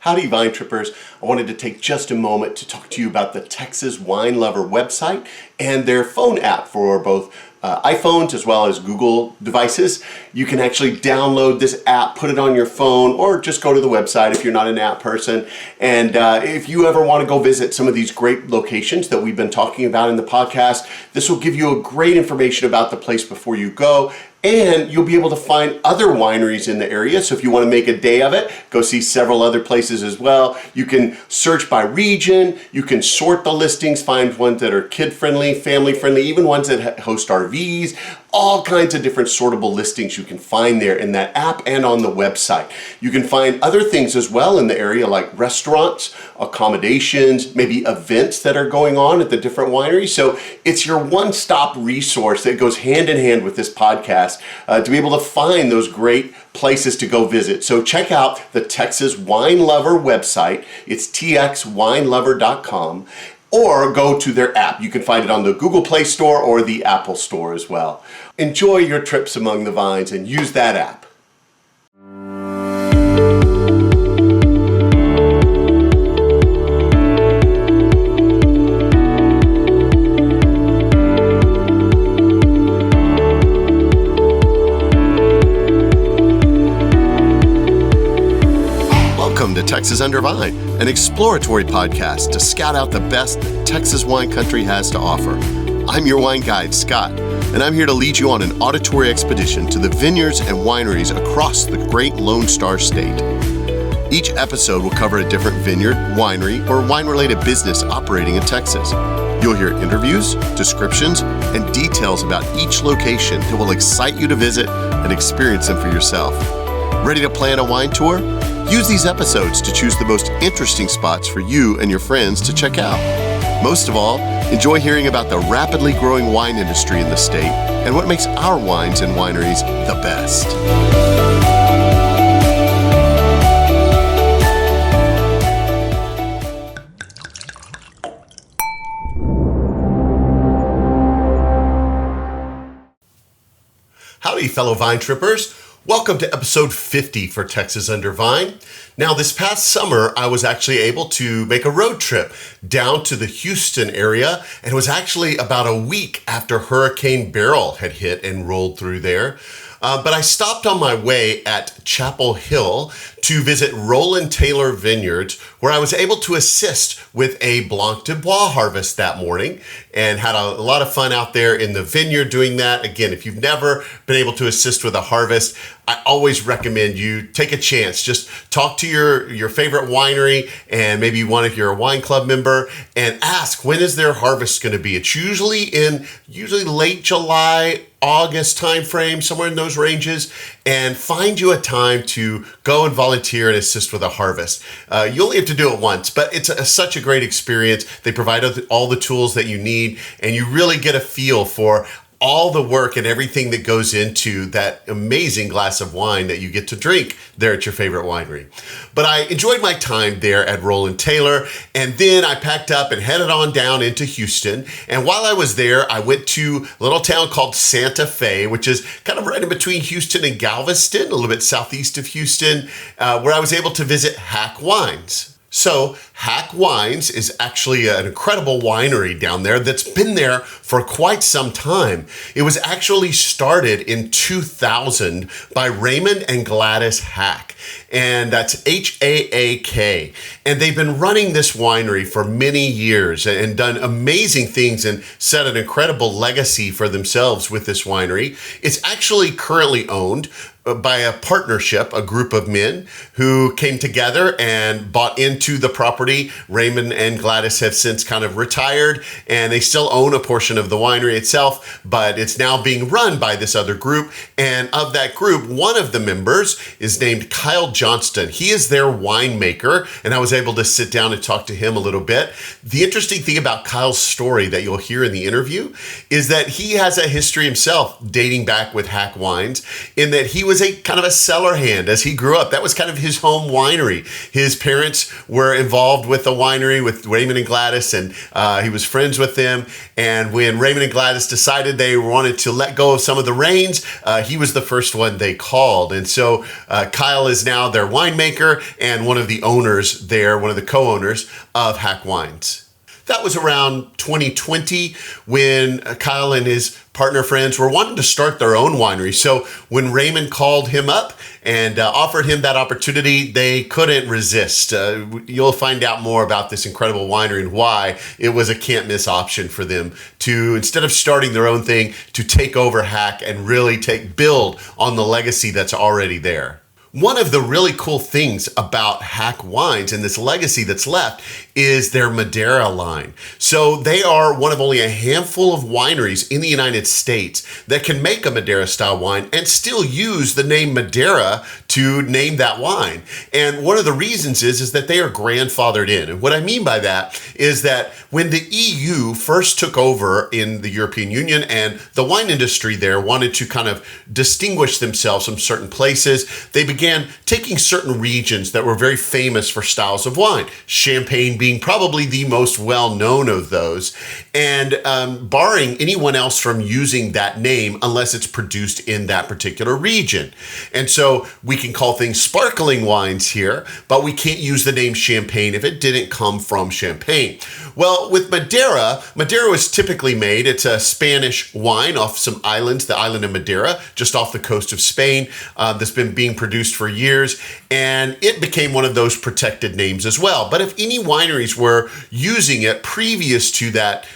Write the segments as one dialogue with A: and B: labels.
A: Howdy, Vine Trippers. I wanted to take just a moment to talk to you about the Texas Wine Lover website and their phone app for both iPhones as well as Google devices. You can actually download this app, put it on your phone, or just go to the website if you're not an app person. And if you ever want to go visit some of these great locations that we've been talking about in the podcast, this will give you a great information about the place before you go. And you'll be able to find other wineries in the area. So if you want to make a day of it, go see several other places as well. You can search by region. You can sort the listings, find ones that are kid-friendly, family-friendly, even ones that host RVs. All kinds of different sortable listings you can find there in that app and on the website. You can find other things as well in the area like restaurants, accommodations, maybe events that are going on at the different wineries. So it's your one-stop resource that goes hand in hand with this podcast to be able to find those great places to go visit. So check out the Texas Wine Lover website. It's txwinelover.com. Or go to their app. You can find it on the Google Play Store or the Apple Store as well. Enjoy your trips among the vines and use that app. Welcome to Texas Under Vine, an exploratory podcast to scout out the best Texas wine country has to offer. I'm your wine guide, Scott, and I'm here to lead you on an auditory expedition to the vineyards and wineries across the great Lone Star State. Each episode will cover a different vineyard, winery, or wine-related business operating in Texas. You'll hear interviews, descriptions, and details about each location that will excite you to visit and experience them for yourself. Ready to plan a wine tour? Use these episodes to choose the most interesting spots for you and your friends to check out. Most of all, enjoy hearing about the rapidly growing wine industry in the state and what makes our wines and wineries the best. Howdy, fellow Vine Trippers. Welcome to episode 50 for Texas Under Vine. Now, this past summer, I was actually able to make a road trip down to the Houston area, and it was actually about a week after Hurricane Beryl had hit and rolled through there. But I stopped on my way at Chapel Hill to visit Roland Taylor Vineyards, where I was able to assist with a Blanc de Bois harvest that morning and had a lot of fun out there in the vineyard doing that. Again, if you've never been able to assist with a harvest, I always recommend you take a chance. Just talk to your favorite winery and maybe one if you're a wine club member and ask, when is their harvest going to be? It's usually late July, August timeframe, somewhere in those ranges, and find you a time to go and volunteer and assist with a harvest. You only have to do it once, but it's such a great experience. They provide all the tools that you need, and you really get a feel for all the work and everything that goes into that amazing glass of wine that you get to drink there at your favorite winery. But I enjoyed my time there at Roland Taylor, and then I packed up and headed on down into Houston. And while I was there, I went to a little town called Santa Fe, which is kind of right in between Houston and Galveston, a little bit southeast of Houston, where I was able to visit Haak Wines. So Haak Wines is actually an incredible winery down there that's been there for quite some time. It was actually started in 2000 by Raymond and Gladys Haak, and that's Haak. And they've been running this winery for many years and done amazing things and set an incredible legacy for themselves with this winery. It's actually currently owned by a partnership, a group of men who came together and bought into the property. Raymond and Gladys have since kind of retired, and they still own a portion of the winery itself, but it's now being run by this other group. And of that group, one of the members is named Kyle Johnston. He is their winemaker, and I was able to sit down and talk to him a little bit. The interesting thing about Kyle's story that you'll hear in the interview is that he has a history himself dating back with Haak Wines, in that he was a kind of a cellar hand as he grew up. That was kind of his home winery. His parents were involved with the winery with Raymond and Gladys, and he was friends with them. And when Raymond and Gladys decided they wanted to let go of some of the reins, he was the first one they called. And so Kyle is is now their winemaker and one of the owners there, one of the co-owners of Haak Wines. That was around 2020 when Kyle and his partner friends were wanting to start their own winery. So when Raymond called him up and offered him that opportunity, they couldn't resist. You'll find out more about this incredible winery and why it was a can't miss option for them to, instead of starting their own thing, to take over Haak and really build on the legacy that's already there. One of the really cool things about Haak Wines and this legacy that's left is their Madeira line. So they are one of only a handful of wineries in the United States that can make a Madeira style wine and still use the name Madeira to name that wine. And one of the reasons is that they are grandfathered in. And what I mean by that is that when the EU first took over in the European Union and the wine industry there wanted to kind of distinguish themselves from certain places, they began taking certain regions that were very famous for styles of wine, Champagne being probably the most well-known of those, and barring anyone else from using that name unless it's produced in that particular region. And so we can call things sparkling wines here, but we can't use the name Champagne if it didn't come from Champagne. Well, with Madeira was typically made, it's a Spanish wine off some islands, the island of Madeira, just off the coast of Spain, that's been being produced for years, and it became one of those protected names as well. But if any wineries were using it previous to that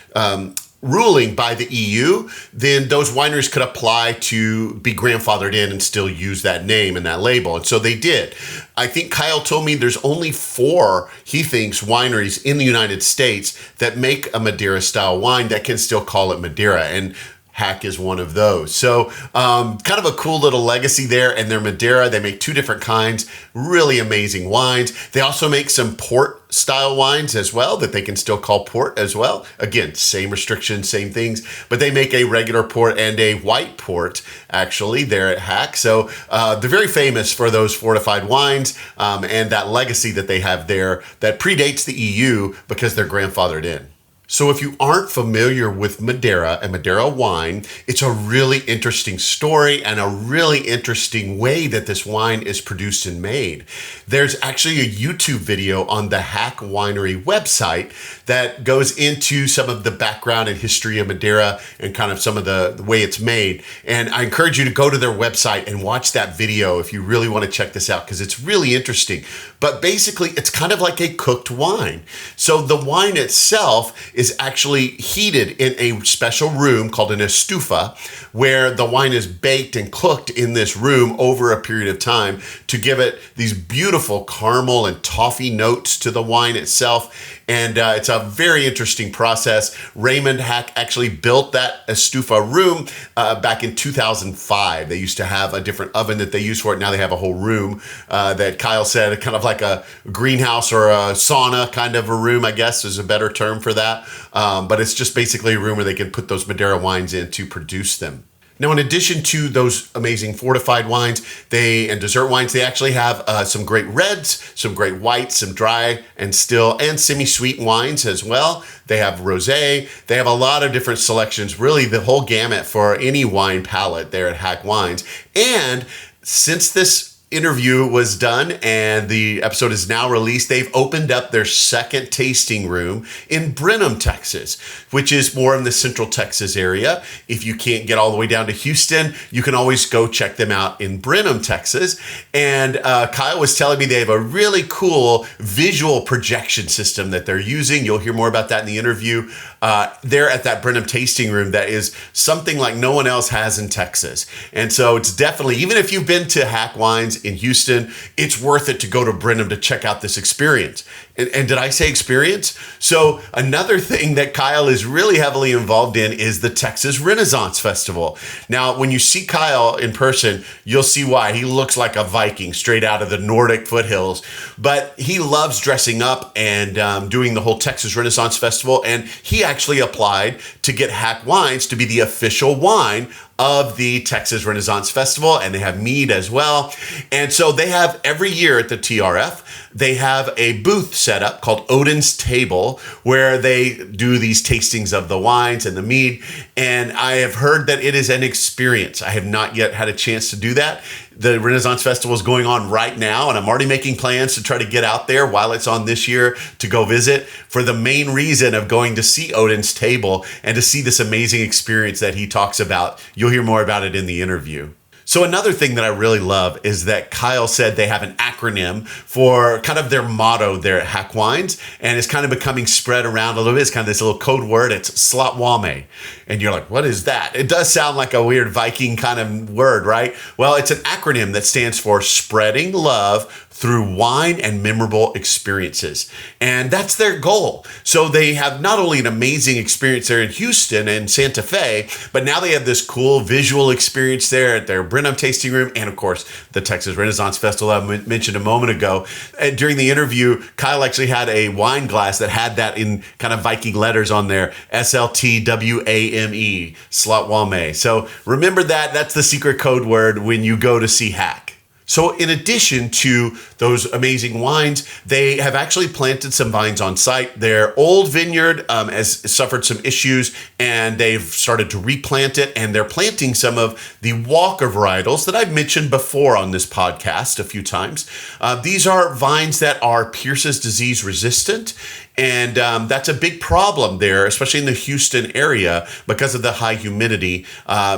A: ruling by the EU, then those wineries could apply to be grandfathered in and still use that name and that label. And so they did. I think Kyle told me there's only 4, he thinks, wineries in the United States that make a Madeira style wine that can still call it Madeira. And Haak is one of those. So kind of a cool little legacy there. And their Madeira, they make 2 different kinds, really amazing wines. They also make some port style wines as well that they can still call port as well. Again, same restrictions, same things, but they make a regular port and a white port actually there at Haak. So they're very famous for those fortified wines and that legacy that they have there that predates the EU because they're grandfathered in. So if you aren't familiar with Madeira and Madeira wine, it's a really interesting story and a really interesting way that this wine is produced and made. There's actually a YouTube video on the Haak Winery website that goes into some of the background and history of Madeira and kind of some of the way it's made. And I encourage you to go to their website and watch that video if you really want to check this out because it's really interesting. But basically, it's kind of like a cooked wine. So the wine itself is actually heated in a special room called an estufa, where the wine is baked and cooked in this room over a period of time to give it these beautiful caramel and toffee notes to the wine itself. And it's a very interesting process. Raymond Haak actually built that estufa room back in 2005. They used to have a different oven that they used for it. Now they have a whole room that Kyle said, kind of like a greenhouse or a sauna kind of a room, I guess is a better term for that. But it's just basically a room where they can put those Madeira wines in to produce them. Now, in addition to those amazing fortified wines and dessert wines, they actually have some great reds, some great whites, some dry and still and semi-sweet wines as well. They have rosé. They have a lot of different selections, really the whole gamut for any wine palette there at Haak Wines. And since this interview was done and the episode is now released, they've opened up their second tasting room in Brenham, Texas, which is more in the Central Texas area. If you can't get all the way down to Houston, you can always go check them out in Brenham, Texas. And Kyle was telling me they have a really cool visual projection system that they're using. You'll hear more about that in the interview. There at that Brenham tasting room that is something like no one else has in Texas. And so it's definitely, even if you've been to Haak Wines in Houston, it's worth it to go to Brenham to check out this experience. And did I say experience? So another thing that Kyle is really heavily involved in is the Texas Renaissance Festival. Now, when you see Kyle in person, you'll see why. He looks like a Viking straight out of the Nordic foothills. But he loves dressing up and doing the whole Texas Renaissance Festival. And he actually applied to get Haak Wines to be the official wine of the Texas Renaissance Festival, and they have mead as well. And so they have every year at the TRF, they have a booth set up called Odin's Table where they do these tastings of the wines and the mead. And I have heard that it is an experience. I have not yet had a chance to do that. The Renaissance Festival is going on right now, and I'm already making plans to try to get out there while it's on this year to go visit for the main reason of going to see Odin's table and to see this amazing experience that he talks about. You'll hear more about it in the interview. So another thing that I really love is that Kyle said they have an acronym for kind of their motto there at Haak Wines, and it's kind of becoming spread around a little bit. It's kind of this little code word. It's Slotwame. And you're like, what is that? It does sound like a weird Viking kind of word, right? Well, it's an acronym that stands for Spreading Love Through Wine and Memorable Experiences. And that's their goal. So they have not only an amazing experience there in Houston and Santa Fe, but now they have this cool visual experience there at their Brenham tasting room, and of course, the Texas Renaissance Festival I mentioned a moment ago. And during the interview, Kyle actually had a wine glass that had that in kind of Viking letters on there, SLTWAME, Slotwame. So remember that. That's the secret code word when you go to see Haak. So in addition to those amazing wines, they have actually planted some vines on site. Their old vineyard has suffered some issues, and they've started to replant it, and they're planting some of the Walker varietals that I've mentioned before on this podcast a few times. These are vines that are Pierce's disease resistant, and that's a big problem there, especially in the Houston area because of the high humidity,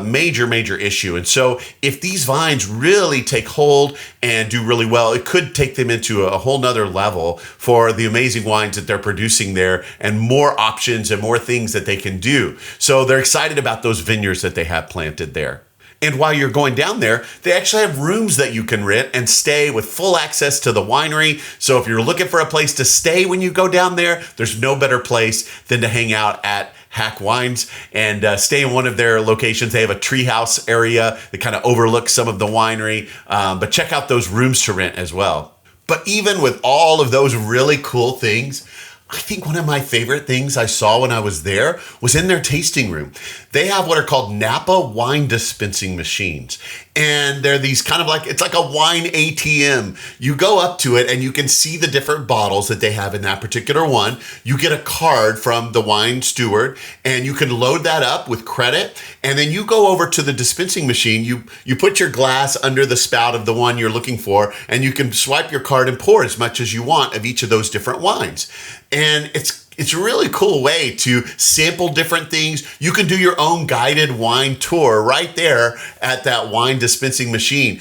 A: major issue. And so if these vines really take hold and do really well, it could take them into a whole nother level for the amazing wines that they're producing there and more options and more things that they can do. So they're excited about those vineyards that they have planted there. And while you're going down there, they actually have rooms that you can rent and stay with full access to the winery. So if you're looking for a place to stay when you go down there, there's no better place than to hang out at Haak Wines and stay in one of their locations. They have a treehouse area that kind of overlooks some of the winery, but check out those rooms to rent as well. But even with all of those really cool things, I think one of my favorite things I saw when I was there was in their tasting room. They have what are called Napa wine dispensing machines. And they're these kind of it's like a wine ATM. You go up to it and you can see the different bottles that they have in that particular one. You get a card from the wine steward and you can load that up with credit. And then you go over to the dispensing machine. You put your glass under the spout of the one you're looking for, and you can swipe your card and pour as much as you want of each of those different wines. And it's a really cool way to sample different things. You can do your own guided wine tour right there at that wine dispensing machine.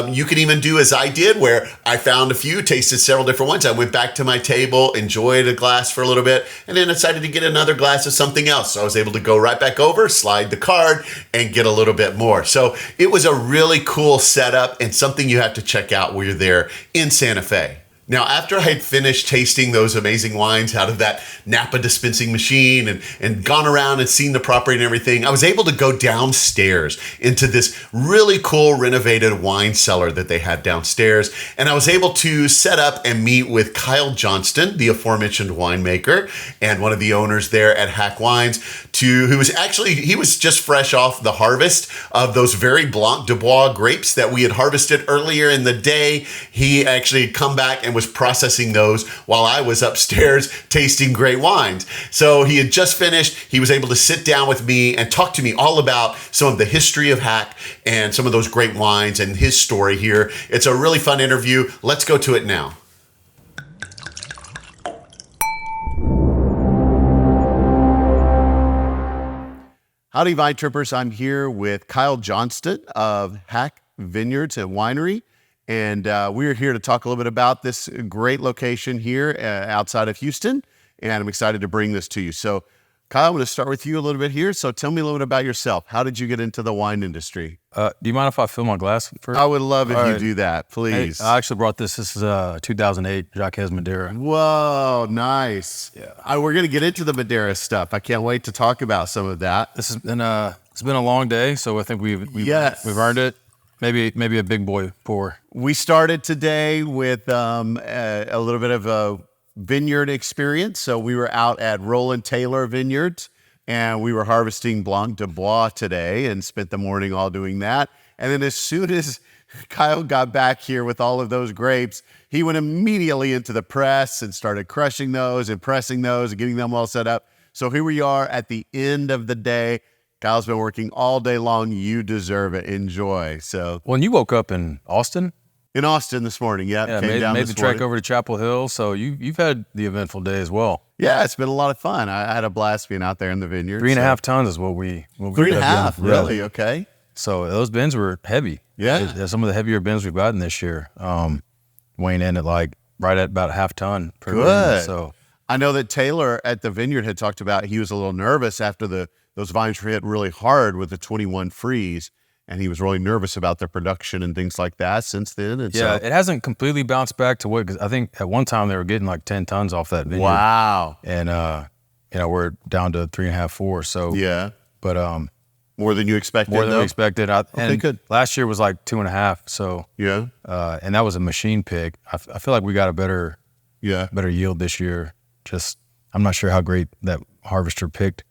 A: You can even do as I did, where I found a few, tasted several different ones. I went back to my table, enjoyed a glass for a little bit, and then decided to get another glass of something else. So I was able to go right back over, slide the card, and get a little bit more. So it was a really cool setup and something you have to check out when you're there in Santa Fe. Now, after I had finished tasting those amazing wines out of that Napa dispensing machine and gone around and seen the property and everything, I was able to go downstairs into this really cool renovated wine cellar that they had downstairs. And I was able to set up and meet with Kyle Johnston, the aforementioned winemaker, and one of the owners there at Haak Wines, he was just fresh off the harvest of those very Blanc de Bois grapes that we had harvested earlier in the day. He actually had come back and was processing those while I was upstairs tasting great wines. So he had just finished. He was able to sit down with me and talk to me all about some of the history of Haak and some of those great wines and his story here. It's a really fun interview. Let's go to it now. Howdy, Vine Trippers. I'm here with Kyle Johnston of Haak Vineyards and Winery. And we're here to talk a little bit about this great location here outside of Houston. And I'm excited to bring this to you. So, Kyle, I'm going to start with you a little bit here. So tell me a little bit about yourself. How did you get into the wine industry?
B: Do you mind if I fill my glass first?
A: I would love if you do that, please.
B: Hey, I actually brought this. This is 2008 Jacques Madeira.
A: Whoa, nice.
B: Yeah.
A: We're going to get into the Madeira stuff. I can't wait to talk about some of that.
B: This has been it's been a long day, so I think we've earned it. Maybe a big boy pour.
A: We started today with a little bit of a vineyard experience. So we were out at Roland Taylor Vineyards, and we were harvesting Blanc de Bois today and spent the morning all doing that. And then as soon as Kyle got back here with all of those grapes, he went immediately into the press and started crushing those and pressing those and getting them all set up. So here we are at the end of the day. Kyle's been working all day long. You deserve it. Enjoy. So,
B: Well, and you woke up in Austin?
A: In Austin this morning,
B: Yeah, made the trek over to Chapel Hill. So you've had the eventful day as well.
A: Yeah, it's been a lot of fun. I had a blast being out there in the vineyard.
B: 3.5 tons is what we
A: 3.5, really? Yeah. Okay.
B: So those bins were heavy.
A: Yeah.
B: Some of the heavier bins we've gotten this year. Weighing in at right at about 0.5 ton per
A: Good.
B: bin. So
A: I know that Taylor at the vineyard had talked about he was a little nervous after those vines were hit really hard with the 21 freeze. And he was really nervous about their production and things like that since then. And
B: yeah, it hasn't completely bounced back to what, because I think at one time they were getting 10 tons off that vineyard.
A: Wow.
B: And, we're down to 3.5, 4. So,
A: yeah.
B: But,
A: more than you expected.
B: More than we expected.
A: Good.
B: Last year was 2.5. So,
A: yeah.
B: And that was a machine pick. I feel like we got a better yield this year. Just, I'm not sure how great that harvester picked.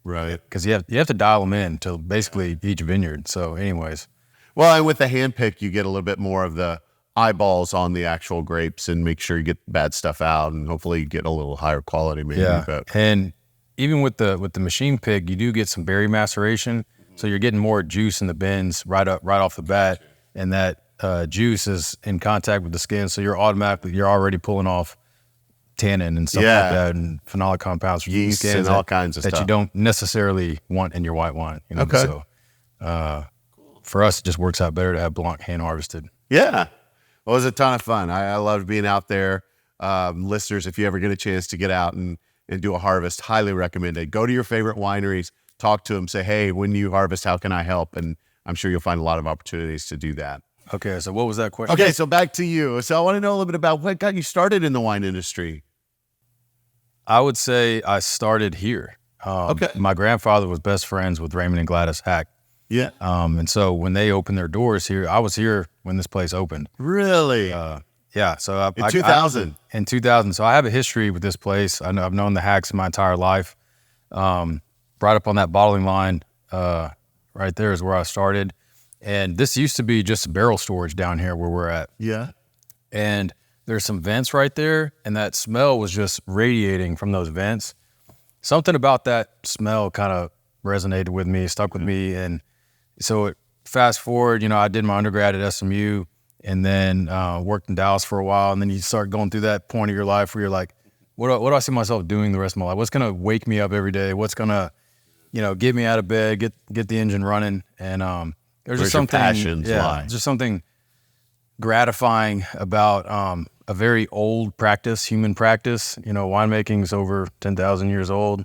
A: Right.
B: Because you have to dial them in to basically each vineyard. So anyways.
A: Well, and with the hand pick, you get a little bit more of the eyeballs on the actual grapes and make sure you get bad stuff out and hopefully you get a little higher quality maybe.
B: Yeah.
A: But.
B: And even with the machine pick, you do get some berry maceration. So you're getting more juice in the bins right off the bat. And that juice is in contact with the skin. So you're already pulling off tannin and stuff like that, and phenolic compounds from
A: yeast
B: skins
A: and all kinds of
B: that
A: stuff
B: you don't necessarily want in your white wine.
A: Okay.
B: So for us, it just works out better to have Blanc hand harvested.
A: Yeah. Well, it was a ton of fun. I loved being out there. Listeners, if you ever get a chance to get out and do a harvest, highly recommend it. Go to your favorite wineries, talk to them, say, hey, when you harvest, how can I help? And I'm sure you'll find a lot of opportunities to do that.
B: Okay, so what was that question?
A: Okay, so back to you. So I want to know a little bit about what got you started in the wine industry.
B: I would say I started here.
A: Okay.
B: My grandfather was best friends with Raymond and Gladys Haak.
A: Yeah.
B: And so when they opened their doors here, I was here when this place opened.
A: Really?
B: Yeah. So
A: in 2000.
B: In 2000. So I have a history with this place. I've known the Haaks my entire life. Right up on that bottling line, right there is where I started. And this used to be just barrel storage down here where we're at.
A: Yeah.
B: And there's some vents right there, and that smell was just radiating from those vents. Something about that smell kind of resonated with me, stuck with me. And so fast forward, I did my undergrad at SMU and then worked in Dallas for a while. And then you start going through that point of your life where you're like, what do I see myself doing the rest of my life? What's going to wake me up every day? What's going to, get me out of bed, get the engine running? And there's just something,
A: passions lie?
B: Just something gratifying about a very old practice, human practice. Winemaking's over 10,000 years old.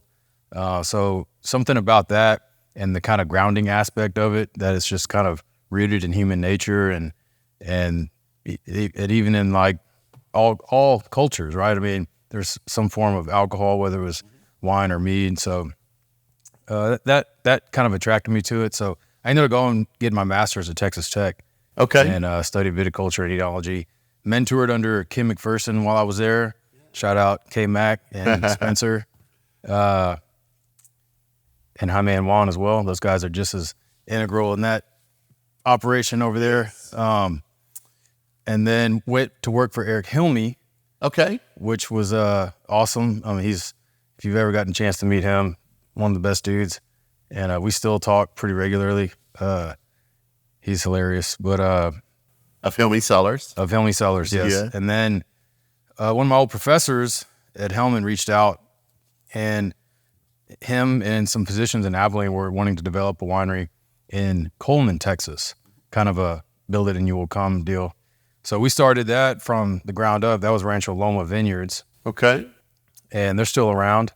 B: So something about that and the kind of grounding aspect of it, that it's just kind of rooted in human nature and it even in all cultures, right? I mean, there's some form of alcohol, whether it was wine or mead. So that kind of attracted me to it. So I ended up going get my master's at Texas Tech.
A: Okay.
B: And studied viticulture and enology. Mentored under Kim McPherson while I was there. Shout out K Mac and Spencer. And Jaime and Juan as well. Those guys are just as integral in that operation over there. And then went to work for Eric Hilme.
A: Okay.
B: Which was awesome. I mean, if you've ever gotten a chance to meet him, one of the best dudes. And we still talk pretty regularly. He's hilarious. But
A: of Hilme Cellars.
B: Of Hilme Cellars, yes.
A: Yeah.
B: And then one of my old professors at Hellman reached out, and him and some physicians in Abilene were wanting to develop a winery in Coleman, Texas, kind of a build it and you will come deal. So we started that from the ground up. That was Rancho Loma Vineyards.
A: Okay.
B: And they're still around.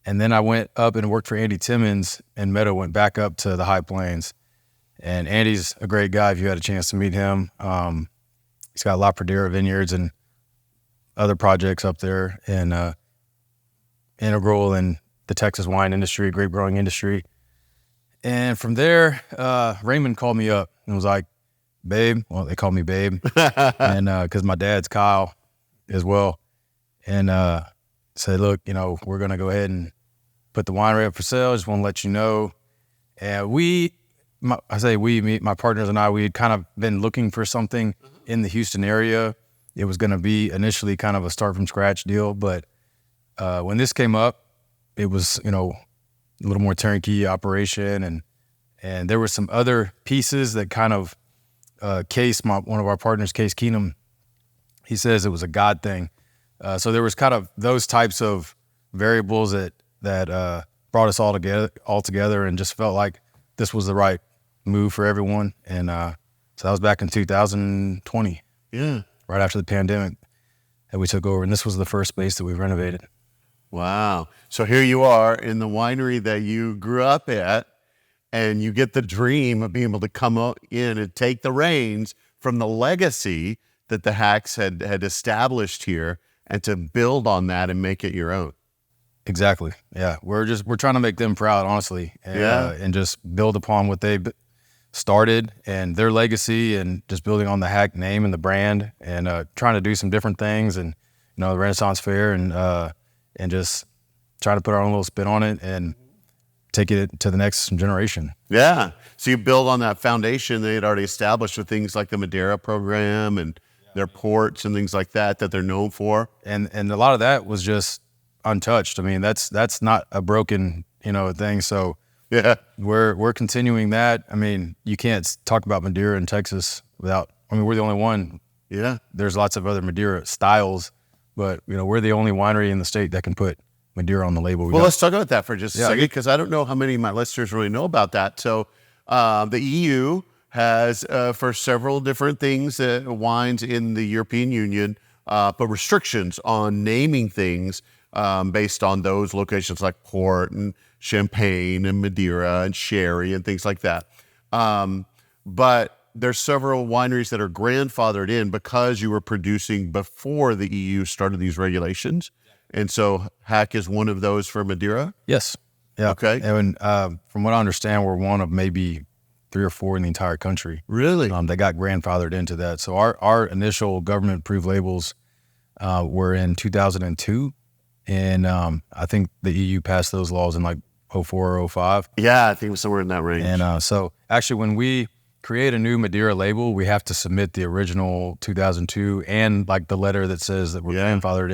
B: And then I went up and worked for Andy Timmons, and Meadow went back up to the High Plains. And Andy's a great guy if you had a chance to meet him. He's got La Pradera Vineyards and other projects up there, and integral in the Texas wine industry, grape growing industry. And from there, Raymond called me up and was like, Babe, well, they call me Babe, and because my dad's Kyle as well, and said, look, we're going to go ahead and put the winery up for sale. Just want to let you know. And my partners and I, we had kind of been looking for something in the Houston area. It was going to be initially kind of a start from scratch deal, but when this came up, it was, a little more turnkey operation, and there were some other pieces that kind of one of our partners, Case Keenum, he says it was a God thing. So there was kind of those types of variables that brought us all together, and just felt like this was the right move for everyone. And so that was back in 2020.
A: Yeah.
B: Right after the pandemic that we took over, and this was the first space that we renovated.
A: Wow. So here you are in the winery that you grew up at, and you get the dream of being able to come in and take the reins from the legacy that the Haaks had established here, and to build on that and make it your own.
B: Exactly. Yeah. We're trying to make them proud, honestly, and just build upon what they started and their legacy, and just building on the Haak name and the brand, and trying to do some different things, and the Renaissance Fair, and just trying to put our own little spin on it and take it to the next generation.
A: Yeah. So you build on that foundation they had already established with things like the Madeira program and their ports and things like that they're known for.
B: And a lot of that was just untouched. I mean, that's not a broken, thing. So
A: yeah,
B: we're continuing that. I mean, you can't talk about Madeira in Texas without, we're the only one.
A: Yeah.
B: There's lots of other Madeira styles, but we're the only winery in the state that can put Madeira on the label.
A: Well, let's talk about that for just a second, because I don't know how many of my listeners really know about that. So the EU has, for several different things, wines in the European Union, but restrictions on naming things based on those locations, like port and champagne and Madeira and sherry and things like that. But there's several wineries that are grandfathered in because you were producing before the EU started these regulations. And so Haak is one of those for Madeira?
B: Yes. Yeah.
A: Okay.
B: And from what I understand, we're one of maybe 3 or 4 in the entire country.
A: Really?
B: They got grandfathered into that. So our initial government-approved labels were in 2002. And I think the EU passed those laws in like 04 or 05.
A: Yeah, I think it was somewhere in that range.
B: And so actually when we create a new Madeira label, we have to submit the original 2002 and like the letter that says that we're grandfathered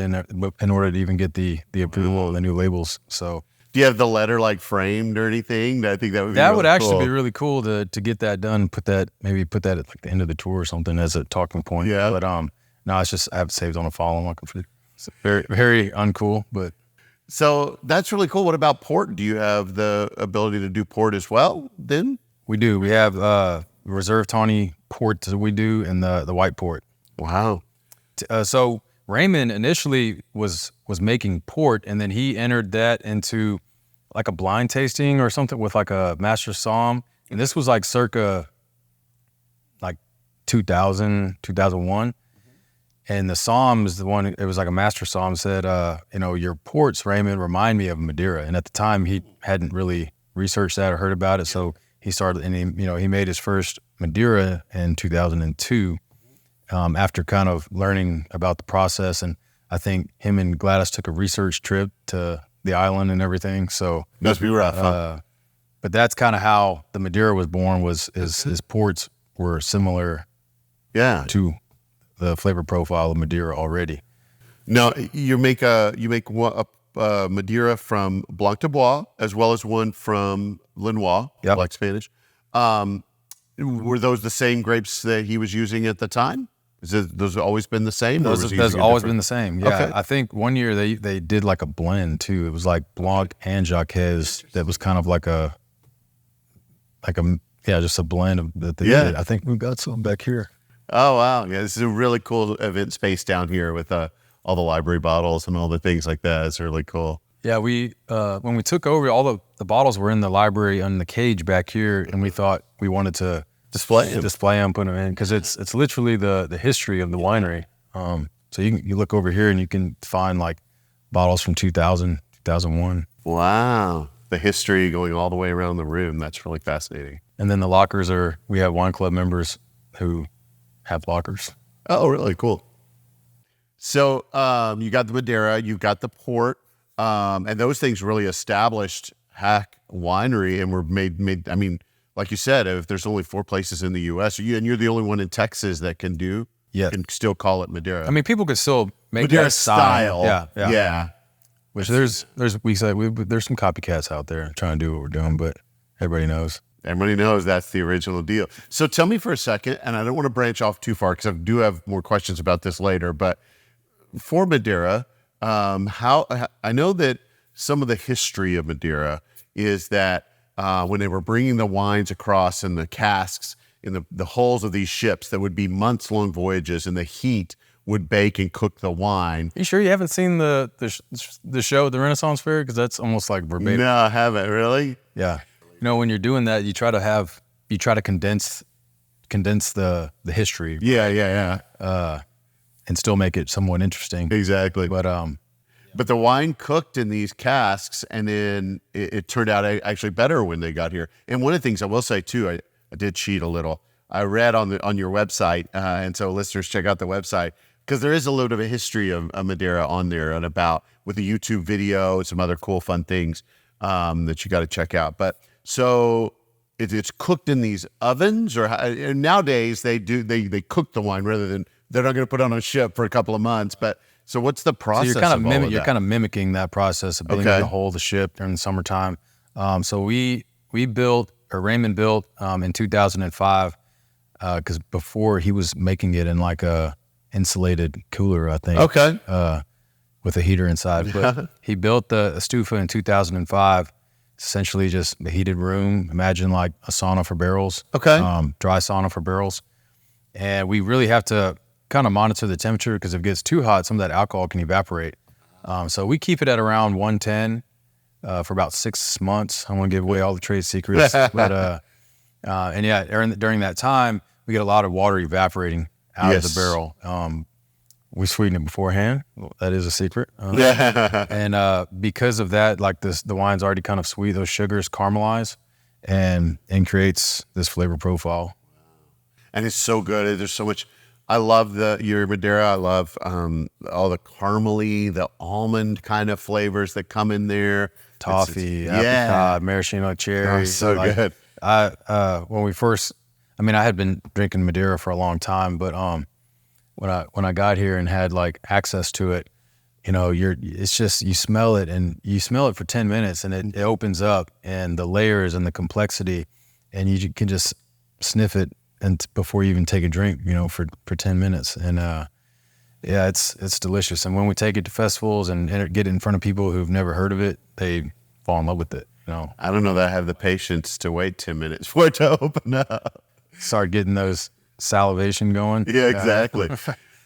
B: in order to even get the approval of the new labels. So
A: do you have the letter like framed or anything? I think that would be
B: really actually be really cool to get that done. Put that at like the end of the tour or something as a talking point.
A: Yeah.
B: But no, it's just I have it saved on a file on my computer. It's very, very uncool, but.
A: So that's really cool. What about port? Do you have the ability to do port as well then?
B: We do. We have Reserve Tawny port that we do, and the white port.
A: Wow.
B: So Raymond initially was making port, and then he entered that into like a blind tasting or something with like a master somm. And this was like circa like 2000, 2001. And the somm is the one, it was like a master somm said, your ports, Raymond, remind me of Madeira. And at the time he hadn't really researched that or heard about it. So he started, and he made his first Madeira in 2002 after kind of learning about the process. And I think him and Gladys took a research trip to the island and everything. So
A: must be rough, huh?
B: But that's kind of how the Madeira was born. His ports were similar, to the flavor profile of Madeira already.
A: Now you make a Madeira from Blanc de Bois as well as one from Lenoir, Black Spanish. Were those the same grapes that he was using at the time? Those always been the same?
B: Those always been the same. Yeah.
A: Okay.
B: I think one year they did like a blend too. It was like Blanc and Jacques that was kind of like just a blend of that they did. I think we've got some back here.
A: Oh, wow. Yeah, this is a really cool event space down here with all the library bottles and all the things like that. It's really cool.
B: Yeah, we when we took over, all the bottles were in the library on the cage back here, and we thought we wanted to display them, put them in, because it's literally the history of the winery. So you look over here and you can find like bottles from 2000, 2001.
A: Wow. The history going all the way around the room. That's really fascinating.
B: And then the lockers we have wine club members who have lockers.
A: Oh, really cool. So you got the Madeira, you've got the port, and those things really established Haak Winery and were made. I mean, like you said, if there's only 4 places in the U.S., and you're the only one in Texas that can can still call it Madeira.
B: I mean, people could still make
A: Madeira
B: that style.
A: Yeah.
B: Which there's some copycats out there trying to do what we're doing, but everybody knows.
A: Everybody knows that's the original deal. So tell me for a second, and I don't want to branch off too far because I do have more questions about this later, but for Madeira, how I know that some of the history of Madeira is that when they were bringing the wines across in the casks, in the hulls of these ships, that would be months-long voyages, and the heat would bake and cook the wine.
B: You sure you haven't seen the show, the Renaissance Fair? Because that's almost like verbatim.
A: No, I haven't. Really?
B: Yeah. When you're doing that, you try to condense the history.
A: Yeah.
B: And still make it somewhat interesting.
A: Exactly.
B: But
A: the wine cooked in these casks, and then it turned out actually better when they got here. And one of the things I will say too, I did cheat a little. I read on your website, and so listeners check out the website, because there is a little bit of a history of Madeira on there, and about with a YouTube video and some other cool fun things that you got to check out. But so it's cooked in these ovens, or nowadays they cook the wine rather than, they're not going to put it on a ship for a couple of months. But so what's the process?
B: So you're kind of mimicking that process of building the whole of the ship during the summertime. So Raymond built in 2005, because before he was making it in like a insulated cooler, I think.
A: Okay.
B: With a heater inside. But he built the Estufa in 2005. Essentially just a heated room. Imagine like a sauna for barrels.
A: Okay.
B: Dry sauna for barrels. And we really have to kind of monitor the temperature, because if it gets too hot, some of that alcohol can evaporate. So we keep it at around 110 for about 6 months. I won't give away all the trade secrets. But and yeah, during that time, we get a lot of water evaporating out of the barrel. We sweeten it beforehand. That is a secret. And because of that, like the wine's already kind of sweet. Those sugars caramelize and creates this flavor profile.
A: And it's so good. There's so much. I love your Madeira. I love all the caramely, the almond kind of flavors that come in there.
B: Toffee, apricot, maraschino cherry.
A: Oh, so good.
B: When we first, I had been drinking Madeira for a long time, but when I got here and had like access to it, it's just, you smell it, and you smell it for 10 minutes, and it opens up, and the layers and the complexity, and you can just sniff it and before you even take a drink, for 10 minutes. And yeah, it's delicious. And when we take it to festivals and get it in front of people who've never heard of it, they fall in love with it.
A: I don't know that I have the patience to wait 10 minutes for it to open up.
B: Start getting those salivation going.
A: Yeah, exactly.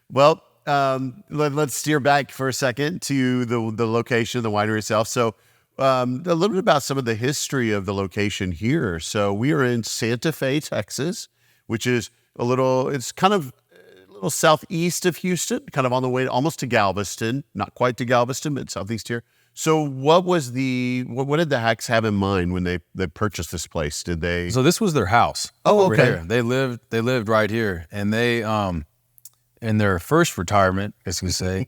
A: Well, let's steer back for a second to the location, the winery itself. So a little bit about some of the history of the location here. So we are in Santa Fe, Texas, which is it's kind of a little southeast of Houston, kind of on the way almost to Galveston, not quite to Galveston, but southeast here. So what did the Haaks have in mind when they purchased this place? Did they?
B: So this was their house.
A: Oh, okay.
B: Here. They lived right here, and they in their first retirement, I guess you could say,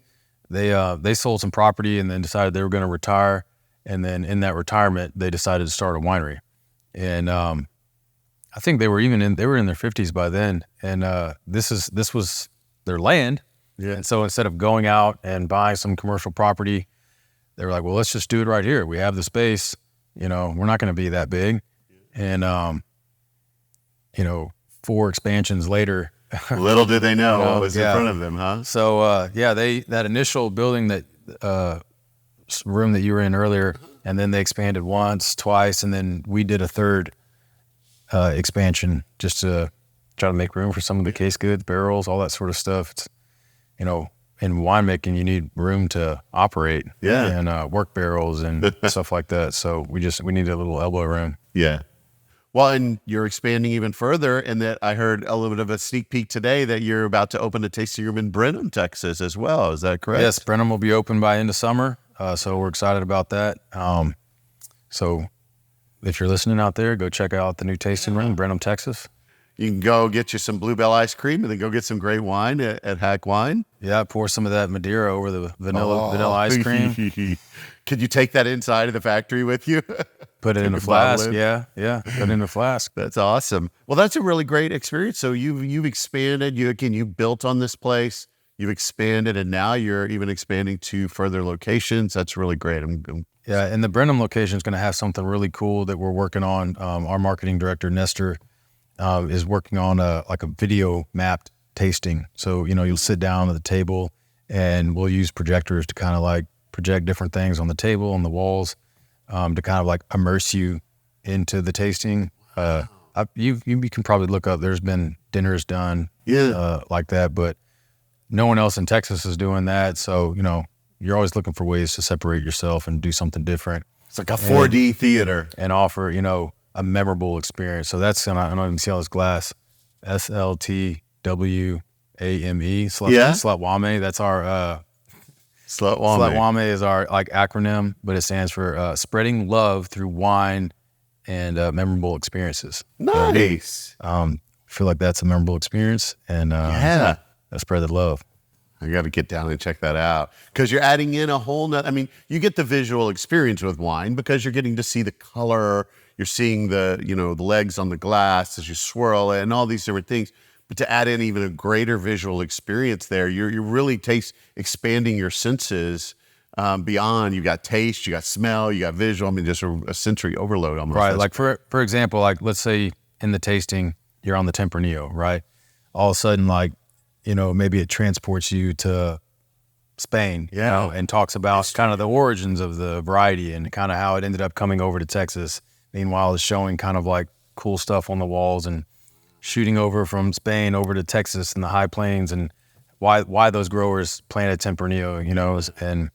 B: they sold some property and then decided they were going to retire, and then in that retirement they decided to start a winery, and I think they were in their 50s by then, and this was their land.
A: Yeah.
B: And so instead of going out and buying some commercial property, they were like, well, let's just do it right here. We have the space, we're not going to be that big. And, 4 expansions later.
A: Little did they know what was in front of them, huh?
B: So, that initial building, that room that you were in earlier, and then they expanded once, twice, and then we did a third expansion just to try to make room for some of the case goods, barrels, all that sort of stuff. It's, in winemaking, you need room to operate, and work barrels and stuff like that. So we need a little elbow room.
A: Yeah. Well, and you're expanding even further, and that I heard a little bit of a sneak peek today that you're about to open a tasting room in Brenham, Texas, as well. Is that correct?
B: Yes, Brenham will be open by end of summer. So we're excited about that. So if you're listening out there, go check out the new tasting room, Brenham, Texas.
A: You can go get you some Bluebell ice cream and then go get some great wine at Haak Wine.
B: Yeah, pour some of that Madeira over the vanilla ice cream.
A: Could you take that inside of the factory with you?
B: Put it in a flask. Yeah. Put it in a flask.
A: That's awesome. Well, that's a really great experience. So you've expanded. You built on this place. you've expanded, and now you're even expanding to further locations. That's really great.
B: Yeah, and the Brenham location is going to have something really cool that we're working on. Our marketing director, Nestor, is working on a video mapped tasting. So, you'll sit down at the table and we'll use projectors to kind of like project different things on the table, on the walls, to kind of like immerse you into the tasting. You can probably look up, there's been dinners done like that, but no one else in Texas is doing that. So, you're always looking for ways to separate yourself and do something different.
A: It's like a 4D theater.
B: And offer, a memorable experience. So that's, I don't even see all this glass, SLTWAME, Slotwame. That's our, Slotwame is our acronym, but it stands for spreading love through wine and memorable experiences.
A: Nice.
B: I feel like that's a memorable experience, and spread the love.
A: I got to get down and check that out, because you're adding in a whole nother, you get the visual experience with wine because you're getting to see the color, you're seeing the, the legs on the glass as you swirl it and all these different things. But to add in even a greater visual experience there, you're really expanding your senses beyond. You got taste, you got smell, you got visual. just a sensory overload almost.
B: Right. Like for example, let's say in the tasting, you're on the Tempranillo, right? All of a sudden, maybe it transports you to Spain, and talks about kind of the origins of the variety and kind of how it ended up coming over to Texas. Meanwhile, it's showing kind of like cool stuff on the walls and shooting over from Spain over to Texas and the high plains, and why those growers planted Tempranillo, and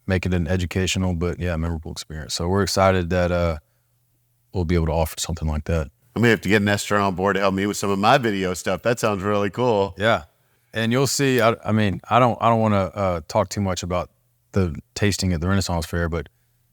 B: make it an educational but memorable experience. So we're excited that we'll be able to offer something like that.
A: I may have to get Nestor on board to help me with some of my video stuff. That sounds really cool.
B: Yeah, and you'll see. I don't want to talk too much about the tasting at the Renaissance Fair, but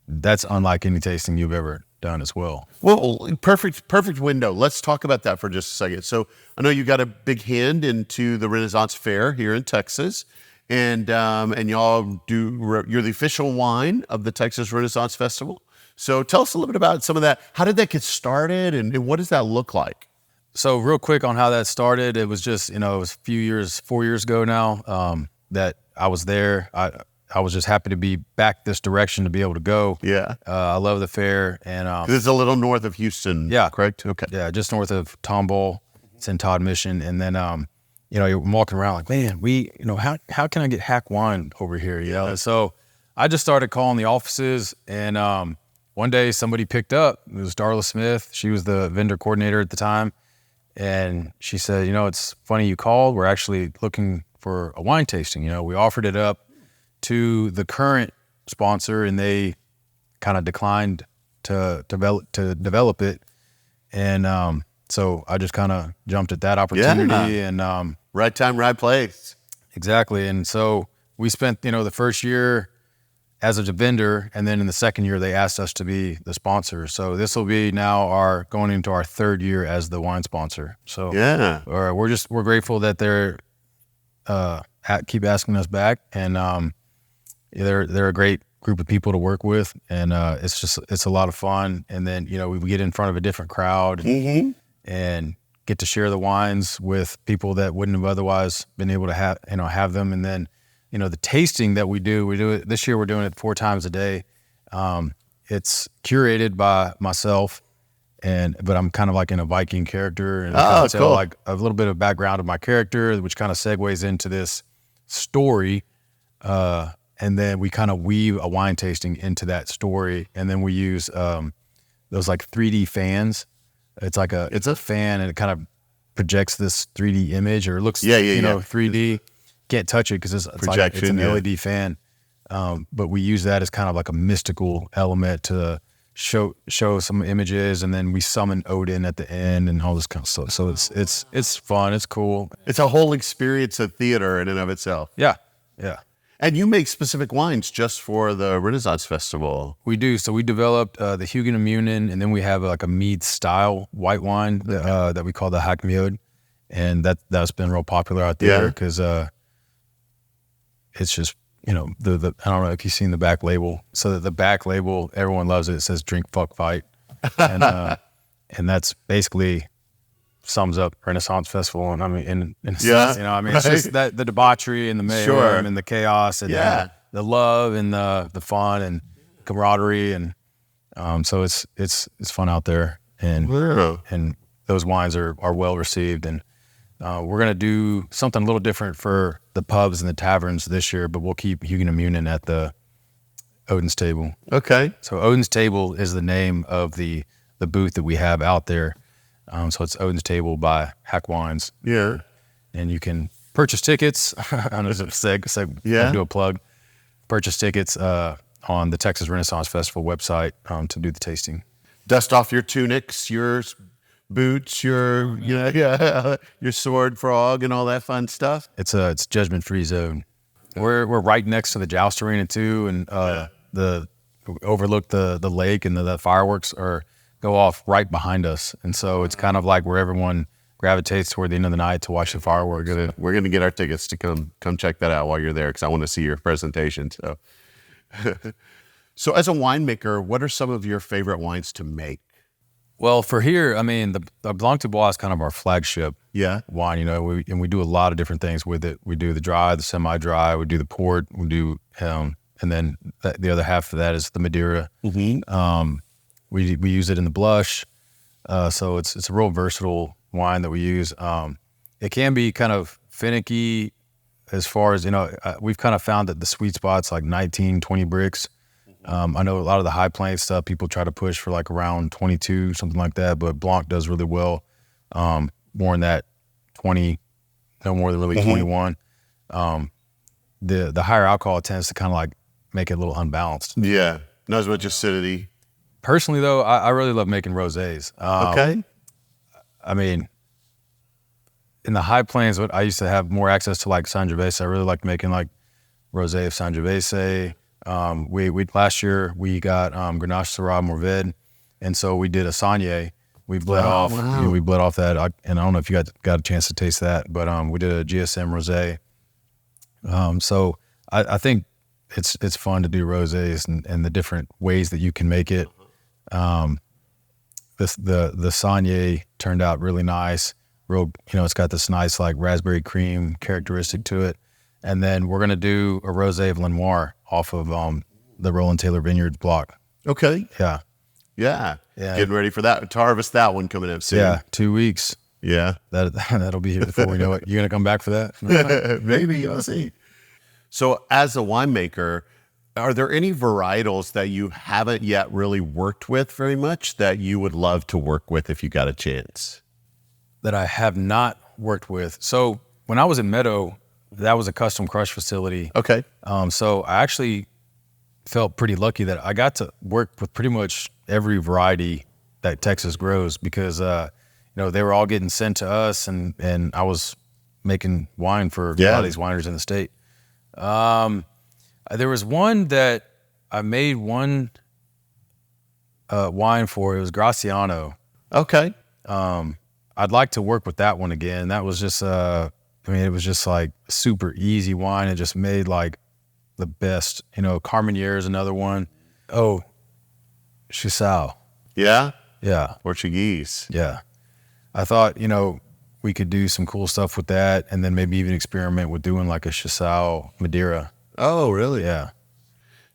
B: that's unlike any tasting you've ever done as well.
A: Well, perfect window. Let's talk about that for just a second. So I know you got a big hand into the Renaissance Fair here in Texas, and y'all you're the official wine of the Texas Renaissance Festival. So tell us a little bit about some of that. How did that get started, and what does that look like?
B: So real quick on how that started, it was just, it was 4 years ago now, that I was there. I was just happy to be back this direction to be able to go.
A: Yeah.
B: I love the fair. And
A: it's a little north of Houston, correct? Okay.
B: Yeah, just north of Tomball. It's in Todd Mission. And then, you're walking around like, man, how can I get Haak wine over here? And so I just started calling the offices, and one day somebody picked up. It was Darla Smith. She was the vendor coordinator at the time. And she said, it's funny you called. We're actually looking for a wine tasting. We offered it up to the current sponsor, and they kind of declined to develop it. And so I just kind of jumped at that opportunity. And
A: right time, right place.
B: Exactly. And so we spent, the first year as a vendor, and then in the second year, they asked us to be the sponsor. So this will be now going into our third year as the wine sponsor. So we're grateful that they're keep asking us back, and they're a great group of people to work with, and it's a lot of fun. And then we get in front of a different crowd, and get to share the wines with people that wouldn't have otherwise been able to have them. And then the tasting that we do it this year. We're doing it 4 times a day. It's curated by myself, but I'm kind of like in a Viking character, and I tell like a little bit of background of my character, which kind of segues into this story. And then we kind of weave a wine tasting into that story, and then we use those like 3D fans. It's a fan, and it kind of projects this 3D image, or it looks 3D. Can't touch it because it's an LED fan, but we use that as kind of like a mystical element to show some images, and then we summon Odin at the end and all this kind of stuff. So it's fun, it's cool.
A: It's a whole experience of theater in and of itself.
B: Yeah.
A: And you make specific wines just for the Renaissance Festival.
B: We do. So we developed the Hugen and Munin, and then we have like a mead style white wine that we call the Haak Vineyards, and that's been real popular out there because. It's just, I don't know if you've seen the back label. So the back label, everyone loves it. It says drink, fuck, fight. And that's basically sums up Renaissance Festival. And I mean, in a
A: Yeah,
B: sense, I mean, it's just that the debauchery and the mayhem and the chaos and the love and the fun and camaraderie. And so it's fun out there. And those wines are well received. And we're going to do something a little different for the pubs and the taverns this year, but we'll keep Hugues and Munin at the Odin's Table.
A: Okay.
B: So Odin's Table is the name of the booth that we have out there. So it's Odin's Table by Haak Wines.
A: Yeah.
B: And you can purchase tickets. I don't know if it's I'll do a plug. Purchase tickets on the Texas Renaissance Festival website to do the tasting.
A: Dust off your tunics, your boots, your your sword frog and all that fun stuff.
B: It's judgment-free zone. We're right next to the Joust Arena too, and the overlook the lake, and the fireworks go off right behind us, and so it's kind of like where everyone gravitates toward the end of the night to watch the fireworks.
A: We're gonna get our tickets to come check that out while you're there, because I want to see your presentation. So, so as a winemaker, what are some of your favorite wines to make?
B: Well, for here, I mean, the Blanc de Bois is kind of our flagship wine, you know, we do a lot of different things with it. We do the dry, the semi-dry, we do the port, we do, and then the other half of that is the Madeira. Mm-hmm. We use it in the blush, so it's a real versatile wine that we use. It can be kind of finicky as far as, you know, we've kind of found that the sweet spot's like 19, 20 bricks. I know a lot of the high plains stuff people try to push for like around 22, something like that, but Blanc does really well. More in that 20, no more than really 21. The higher alcohol tends to kind of like make it a little unbalanced.
A: Yeah, not as much acidity.
B: Personally, though, I really love making rosés.
A: Okay. I
B: mean, in the high plains, I used to have more access to like Sangiovese. I really like making like rosé of Sangiovese. We last year we got Grenache Syrah Mourvèdre, and so we did a Saunier. We bled off.
A: Wow.
B: You know, we bled off that, and I don't know if you got a chance to taste that, but we did a GSM rosé. So I think it's fun to do rosés and the different ways that you can make it. The Saunier turned out really nice. Real, you know, it's got this nice like raspberry cream characteristic to it. And then we're gonna do a rosé of Lenoir off of the Roland Taylor Vineyards block.
A: Okay.
B: Yeah.
A: Getting ready for that, to harvest that one coming up soon.
B: Yeah, 2 weeks.
A: Yeah.
B: That'll be here before we know it. You gonna come back for that?
A: Maybe, I'll see. So as a winemaker, are there any varietals that you haven't yet really worked with very much that you would love to work with if you got a chance?
B: That I have not worked with. So when I was in Meadow, that was a custom crush facility.
A: Okay.
B: So I actually felt pretty lucky that I got to work with pretty much every variety that Texas grows, because you know, they were all getting sent to us, and I was making wine for a lot of these wineries in the state. There was one that I made one wine for. It was Graciano.
A: Okay.
B: I'd like to work with that one again. That was just it was just like super easy wine. It just made like the best, you know. Carmenere is another one. Oh, Chisau.
A: Yeah?
B: Yeah.
A: Portuguese.
B: Yeah. I thought, you know, we could do some cool stuff with that, and then maybe even experiment with doing like a Chisau Madeira.
A: Oh, really?
B: Yeah.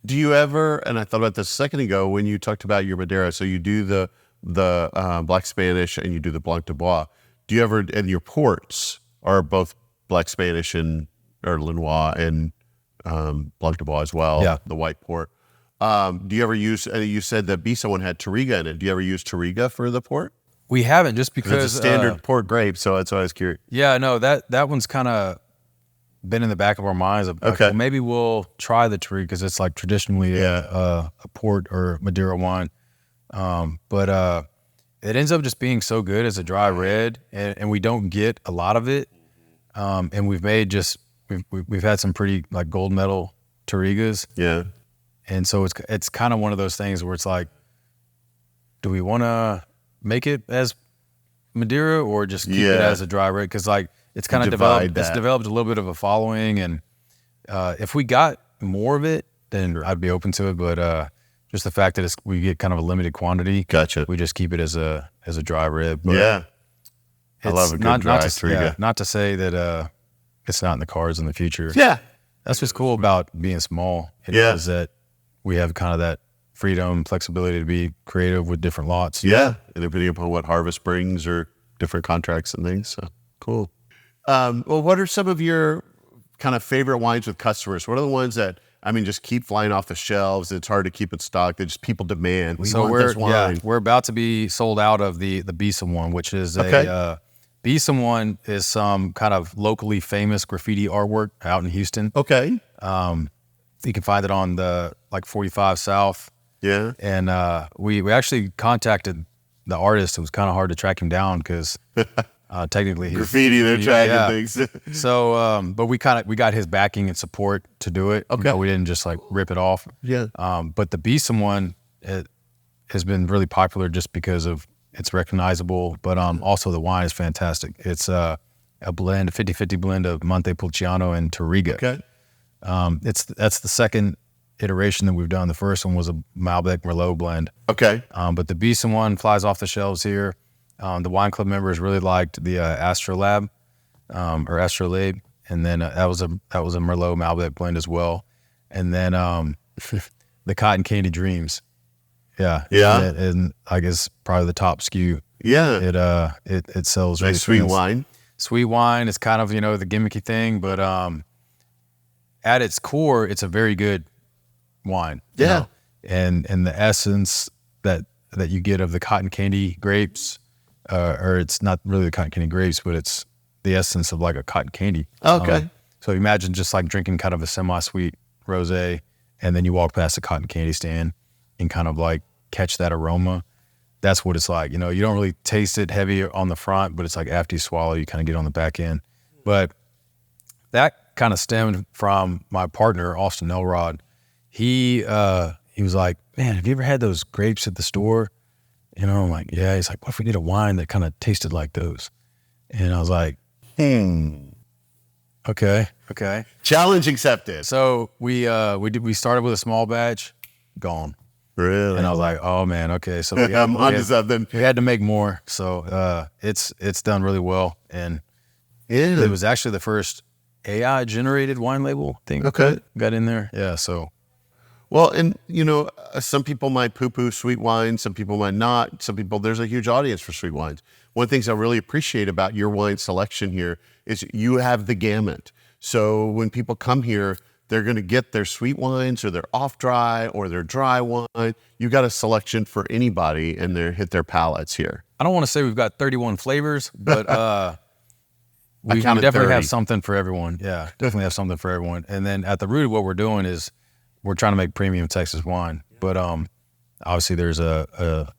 A: Do you ever, and I thought about this a second ago when you talked about your Madeira, so you do the Black Spanish and you do the Blanc de Bois. Do you ever, and your ports are both Black Spanish or Lenoir and Blanc de Bois as well, the white port. Do you ever use, you said that Bisa one had Touriga in it. Do you ever use Touriga for the port?
B: We haven't, just because
A: it's a standard port grape, so that's why I was curious.
B: Yeah, no, that one's kind of been in the back of our minds. Like, well, maybe we'll try the Touriga, because it's like traditionally a port or Madeira wine. But it ends up just being so good as a dry red, and we don't get a lot of it. And we've had some pretty like gold medal Tourigas.
A: Yeah.
B: And so it's kind of one of those things where it's like, do we want to make it as Madeira or just keep it as a dry red? Because like it's kind of developed a little bit of a following, and if we got more of it, then I'd be open to it. But just the fact that we get kind of a limited quantity,
A: gotcha.
B: We just keep it as a dry red. But,
A: yeah. I love a good dry Touriga.
B: Not to say that it's not in the cards in the future.
A: Yeah.
B: That's what's cool about being small. Is that we have kind of that freedom, flexibility to be creative with different lots.
A: Yeah. And depending upon what harvest brings or different contracts and things. So cool. Well, what are some of your kind of favorite wines with customers? What are the ones that, just keep flying off the shelves? It's hard to keep in stock. That just people demand.
B: We're about to be sold out of the Besom one, which is Besom one is some kind of locally famous graffiti artwork out in Houston.
A: Okay.
B: You can find it on the 45 South.
A: Yeah.
B: And we actually contacted the artist. It was kind of hard to track him down because technically
A: graffiti, they're tracking things.
B: So, but we got his backing and support to do it.
A: Okay.
B: We didn't just rip it off.
A: Yeah.
B: But the Besom one, it has been really popular just because of it's recognizable, but also the wine is fantastic. It's a blend, a 50-50 blend of Montepulciano and Touriga.
A: Okay.
B: That's the second iteration that we've done. The first one was a Malbec Merlot blend.
A: Okay.
B: But the Besom one flies off the shelves here. The wine club members really liked the Astrolabe or Astrolabe, and then that was a Merlot Malbec blend as well. And then the Cotton Candy Dreams. Yeah. And I guess probably the top SKU.
A: Yeah.
B: It sells
A: nice
B: really
A: sweet wine.
B: Sweet wine is kind of the gimmicky thing, but at its core, it's a very good wine.
A: Yeah.
B: And the essence that you get of the cotton candy grapes, or it's not really the cotton candy grapes, but it's the essence of a cotton candy.
A: Okay.
B: So imagine just drinking kind of a semi-sweet rosé, and then you walk past a cotton candy stand and kind of catch that aroma. That's what it's like. You don't really taste it heavy on the front, but it's after you swallow, you kind of get on the back end. But that kind of stemmed from my partner, Austin Elrod. He was like, man, have you ever had those grapes at the store? I'm like, yeah. He's like, what if we did a wine that kind of tasted like those? And I was like, okay.
A: Challenge accepted.
B: So we started with a small batch, gone.
A: Really?
B: And I was like, oh man, okay. So
A: I'm onto something.
B: We had to make more. So it's done really well. And it was actually the first AI generated wine label thing.
A: Okay.
B: Got in there. Yeah. So.
A: Well, and some people might poo-poo sweet wine, some people might not. Some people, there's a huge audience for sweet wines. One of the things I really appreciate about your wine selection here is you have the gamut. So when people come here, they're going to get their sweet wines or their off-dry or their dry wine. You got a selection for anybody and they hit their palates here.
B: I don't want to say we've got 31 flavors, but we definitely have something for everyone. Yeah, definitely have something for everyone. And then at the root of what we're doing is we're trying to make premium Texas wine, but obviously there's a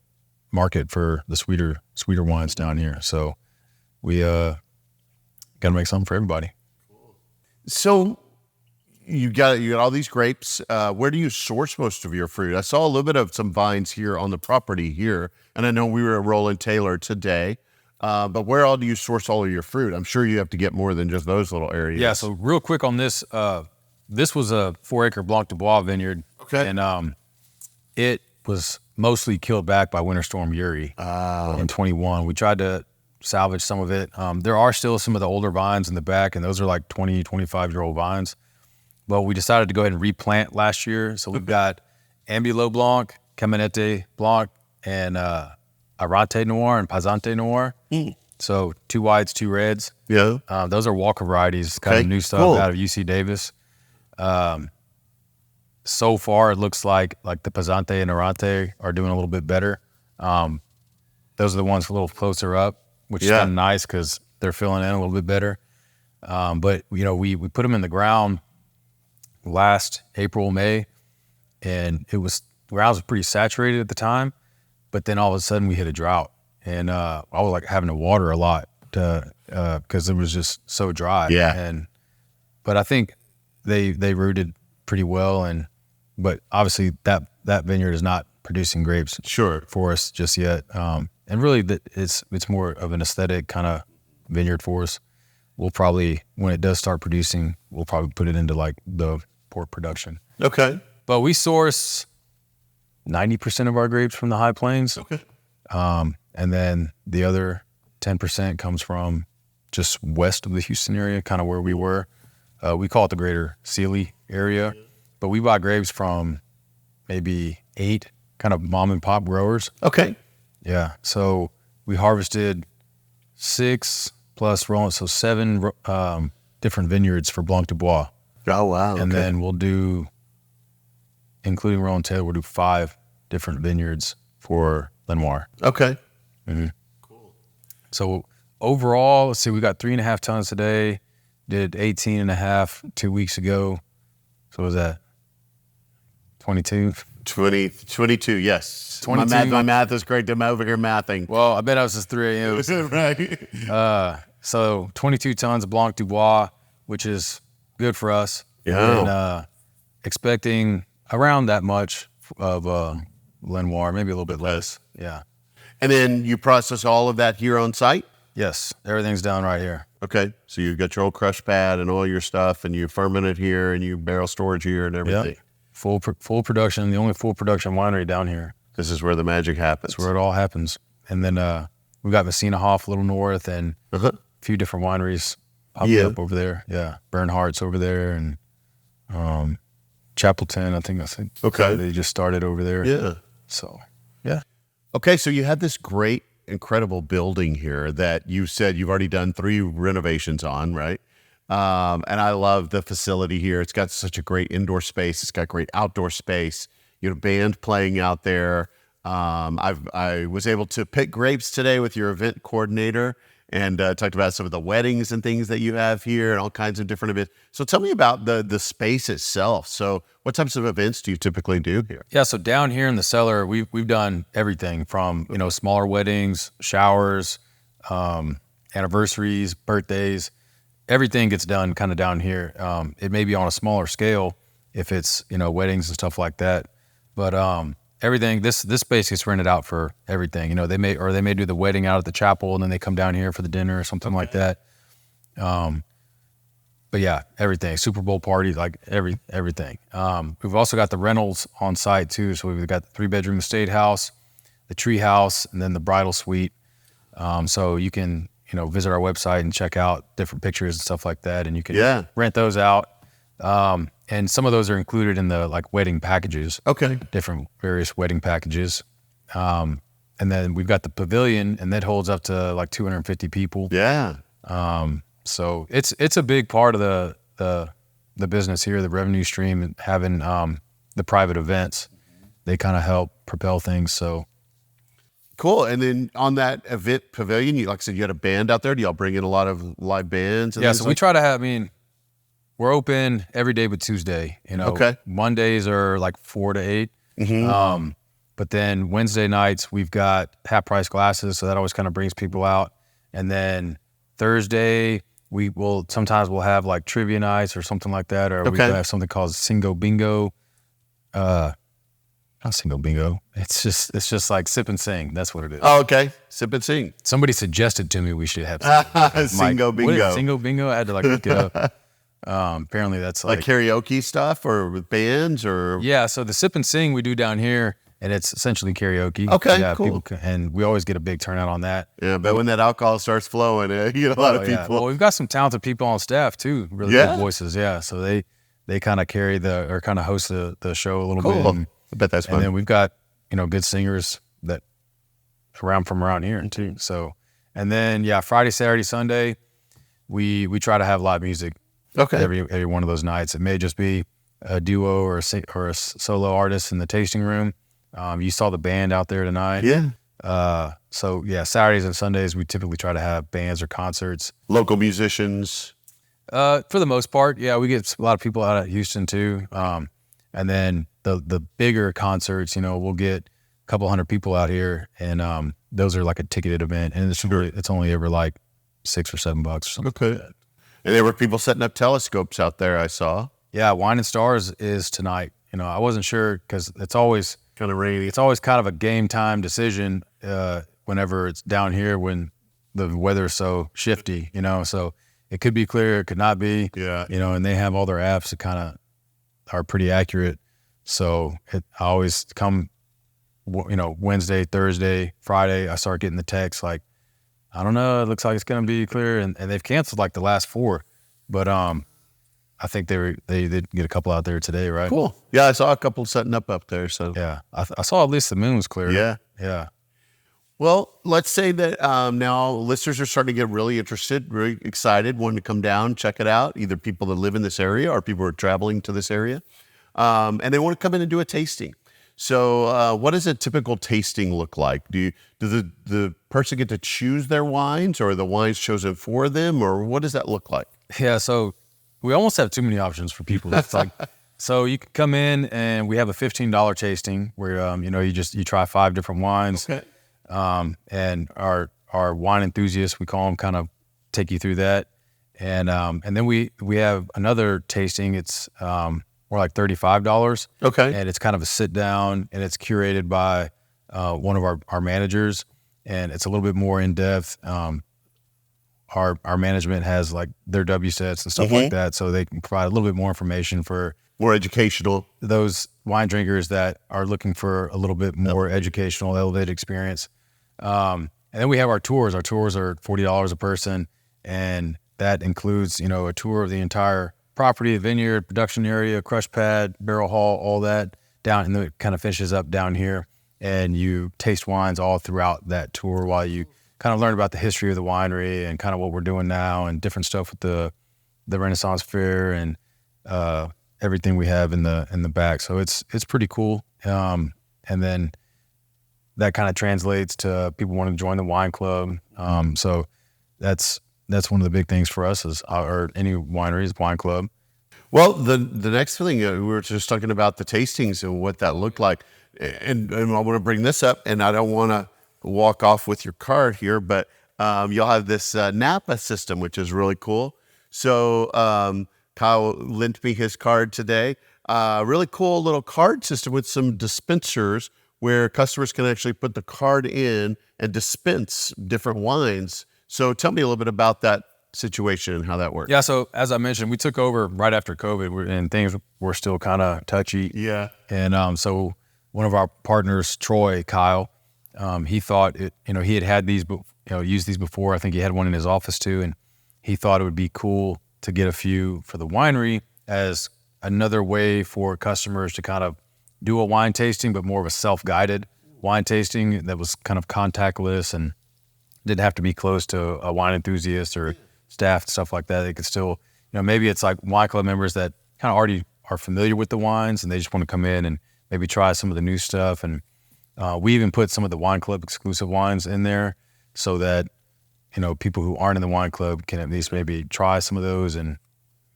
B: market for the sweeter wines down here. So we got to make something for everybody.
A: So you got all these grapes. Where do you source most of your fruit? I saw a little bit of some vines here on the property here, and I know we were at Roland Taylor today. But where all do you source all of your fruit? I'm sure you have to get more than just those little areas.
B: Yeah. So real quick on this. This was a 4-acre Blanc de Bois vineyard.
A: Okay.
B: And it was mostly killed back by Winter Storm Uri in 21. We tried to salvage some of it. There are still some of the older vines in the back, and those are 20, 25-year-old vines. Well, we decided to go ahead and replant last year. So we've got Ambulo Blanc, Caminete Blanc, and Arate Noir and Pazante Noir. So 2 whites, 2 reds.
A: Yeah.
B: Those are Walker varieties, kind of new stuff out of UC Davis. So far, it looks like the Pazante and Arate are doing a little bit better. Those are the ones a little closer up, which is kind of nice because they're filling in a little bit better. But we put them in the ground last April, May, and the ground was pretty saturated at the time. But then all of a sudden we hit a drought, and I was having to water a lot because it was just so dry.
A: Yeah.
B: But I think they rooted pretty well, but obviously that vineyard is not producing grapes for us just yet. And really it's more of an aesthetic kind of vineyard for us. We'll probably, when it does start producing, we'll probably put it into the port production.
A: Okay.
B: But we source 90% of our grapes from the high plains.
A: Okay.
B: And then the other 10% comes from just west of the Houston area, kind of where we were. We call it the greater Sealy area, but we buy grapes from maybe 8 kind of mom and pop growers.
A: Okay.
B: Yeah. So we harvested 6 plus rolling, so 7 different vineyards for Blanc du Bois.
A: Oh, wow.
B: And then we'll do, including Roland Taylor, we'll do 5 different vineyards for Lenoir.
A: Okay.
B: Mm-hmm. Cool. So overall, let's see, we got 3.5 tons today, did 18.5 2 weeks ago. So what was that 22?
A: 22, yes.
B: 22.
A: My math is great. I'm over here mathing.
B: Well, I bet I was just 3 a.m.
A: Right.
B: So 22 tons of Blanc du Bois, which is good for us.
A: Yeah.
B: And expecting around that much of Lenoir, maybe a little bit less. Yeah.
A: And then you process all of that here on site?
B: Yes, everything's done right here.
A: Okay. So you've got your old crush pad and all your stuff, and you ferment it here, and you barrel storage here and everything.
B: Yep. Full production, the only full production winery down here.
A: This is where the magic happens.
B: That's where it all happens. And then we got Messina Hoff a little north, and a few different wineries popping up over there. Yeah, Bernhardt's over there, and Chapelton, I think.
A: Okay.
B: They just started over there.
A: Yeah.
B: So, yeah.
A: Okay, so you had this great, incredible building here that you said you've already done 3 renovations on, right? And I love the facility here. It's got such a great indoor space. It's got great outdoor space. You know, band playing out there. I was able to pick grapes today with your event coordinator and talked about some of the weddings and things that you have here and all kinds of different events. So tell me about the space itself. So what types of events do you typically do here?
B: Yeah, so down here in the cellar, we've done everything from, smaller weddings, showers, anniversaries, birthdays. Everything gets done kind of down here. It may be on a smaller scale if it's, weddings and stuff like that. But everything, this space gets rented out for everything. They may do the wedding out at the chapel and then they come down here for the dinner or something like that. But yeah, everything, Super Bowl parties, like everything. We've also got the rentals on site too. So we've got the 3-bedroom estate house, the tree house, and then the bridal suite. So you can, visit our website and check out different pictures and stuff like that. And you can rent those out. And some of those are included in the wedding packages. Okay. Different various wedding packages. And then we've got the pavilion, and that holds up to 250 people.
A: Yeah.
B: So it's a big part of the business here, the revenue stream, and having the private events. They kind of help propel things. So
A: cool. And then on that event pavilion, like I said, you had a band out there. Do y'all bring in a lot of live bands?
B: Yeah. So we try to have. We're open every day but Tuesday.
A: Okay.
B: Mondays are 4 to 8. Mm-hmm. But then Wednesday nights we've got half price glasses, so that always kind of brings people out. And then Thursday sometimes we'll have trivia nights or something like that, or we could have something called Singo Bingo. Not Singo Bingo. It's just like sip and sing. That's what it is.
A: Oh, okay. Sip and sing.
B: Somebody suggested to me we should have
A: Singo Bingo.
B: What is Singo Bingo? I had to look it up. Apparently that's
A: like karaoke stuff or with bands or
B: yeah. So the sip and sing we do down here, and it's essentially karaoke.
A: Okay,
B: yeah,
A: cool.
B: And we always get a big turnout on that.
A: Yeah, but when that alcohol starts flowing, you get a lot of people.
B: Well, we've got some talented people on staff too, really good voices. Yeah, so they kind of carry kind of host the show a little bit.
A: And, I bet that's fun.
B: And then we've got good singers that from around here too. So, and then Friday, Saturday, Sunday, we try to have live music.
A: Okay.
B: Every one of those nights. It may just be a duo or a solo artist in the tasting room. You saw the band out there tonight.
A: Yeah.
B: So Saturdays and Sundays we typically try to have bands or concerts.
A: Local musicians.
B: For the most part, we get a lot of people out of Houston too. And then the bigger concerts, we'll get a couple hundred people out here, and those are like a ticketed event, and it's only ever $6 or $7 or something.
A: Okay. Like that. And there were people setting up telescopes out there, I saw.
B: Yeah, Wine and Stars is tonight. I wasn't sure because it's always
A: kind of rainy.
B: It's always kind of a game time decision whenever it's down here when the weather's so shifty, So it could be clear, it could not be.
A: Yeah.
B: And they have all their apps that kind of are pretty accurate. So I always come, Wednesday, Thursday, Friday, I start getting the text I don't know. It looks like it's going to be clear, and they've canceled like the last 4, but I think they did get a couple out there today, right?
A: Cool. Yeah, I saw a couple setting up there. So
B: Yeah, I saw at least the moon was clear.
A: Yeah. Well, let's say that now listeners are starting to get really interested, really excited, wanting to come down, check it out. Either people that live in this area or people who are traveling to this area, and they want to come in and do a tasting. So, what does a typical tasting look like? Do the person get to choose their wines, or are the wines chosen for them, or what does that look like?
B: Yeah, so we almost have too many options for people. It's like, so you can come in and we have a $15 tasting where you try 5 different wines.
A: Okay.
B: And our wine enthusiasts, we call them, kind of take you through that. And then we have another tasting. It's more like $35.
A: Okay.
B: And it's kind of a sit down, and it's curated by one of our managers, and it's a little bit more in depth. Our management has like their W sets and stuff like that, so they can provide a little bit more information for
A: More educational.
B: those wine drinkers that are looking for a little bit more educational, elevated experience. And then we have our tours. Our tours are $40 a person, and that includes, a tour of the entire property, vineyard, production area, crush pad, barrel hall, all that down, and then it kind of finishes up down here. And you taste wines all throughout that tour while you kind of learn about the history of the winery and kind of what we're doing now and different stuff with the Renaissance Fair and everything we have in the back. So it's pretty cool. And then that kind of translates to people wanting to join the wine club. So that's one of the big things for us or any wineries, wine club.
A: Well, the next thing, we were just talking about the tastings and what that looked like. And I want to bring this up, and I don't want to walk off with your card here, but you'll have this Napa system, which is really cool. So Kyle lent me his card today. Really cool little card system with some dispensers where customers can actually put the card in and dispense different wines. So tell me a little bit about that situation and how that works.
B: Yeah, so as I mentioned, we took over right after COVID, and things were still kind of touchy.
A: Yeah.
B: And so one of our partners, Troy, Kyle, he thought he had these, used these before. I think he had one in his office too, and he thought it would be cool to get a few for the winery as another way for customers to kind of do a wine tasting, but more of a self-guided wine tasting that was kind of contactless and didn't have to be close to a wine enthusiast or staff, stuff like that. They could still, maybe it's like wine club members that kind of already are familiar with the wines and they just want to come in and maybe try some of the new stuff. And we even put some of the wine club exclusive wines in there so that, people who aren't in the wine club can at least maybe try some of those and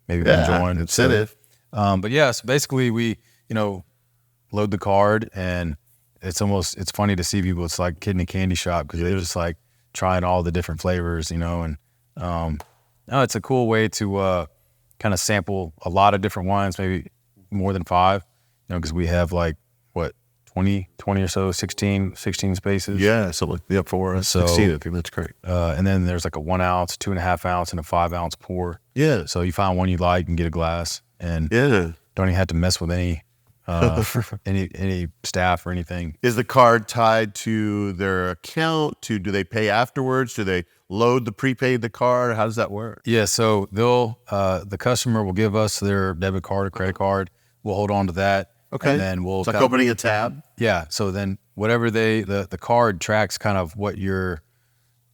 B: maybe join.
A: Incentive.
B: But yeah, so basically we, load the card, and it's funny to see people. It's like kid in a candy shop because they're just like trying all the different flavors, and it's a cool way to kind of sample a lot of different wines, maybe more than 5, because we have like 20 or so, 16 spaces.
A: Yeah, something like for us.
B: So
A: 16, I think that's great.
B: And then there's like a 1 ounce, 2.5 ounce, and a 5 ounce pour.
A: Yeah.
B: So you find one you like and get a glass, and
A: Yeah.
B: don't even have to mess with any any staff or anything.
A: Is the card tied to their account? Do they pay afterwards? Do they load the the card? How does that work?
B: Yeah, so the customer will give us their debit card or credit card. We'll hold on to that.
A: Okay.
B: And then we'll
A: It's like opening a tab.
B: Yeah. So then whatever the card tracks kind of what you're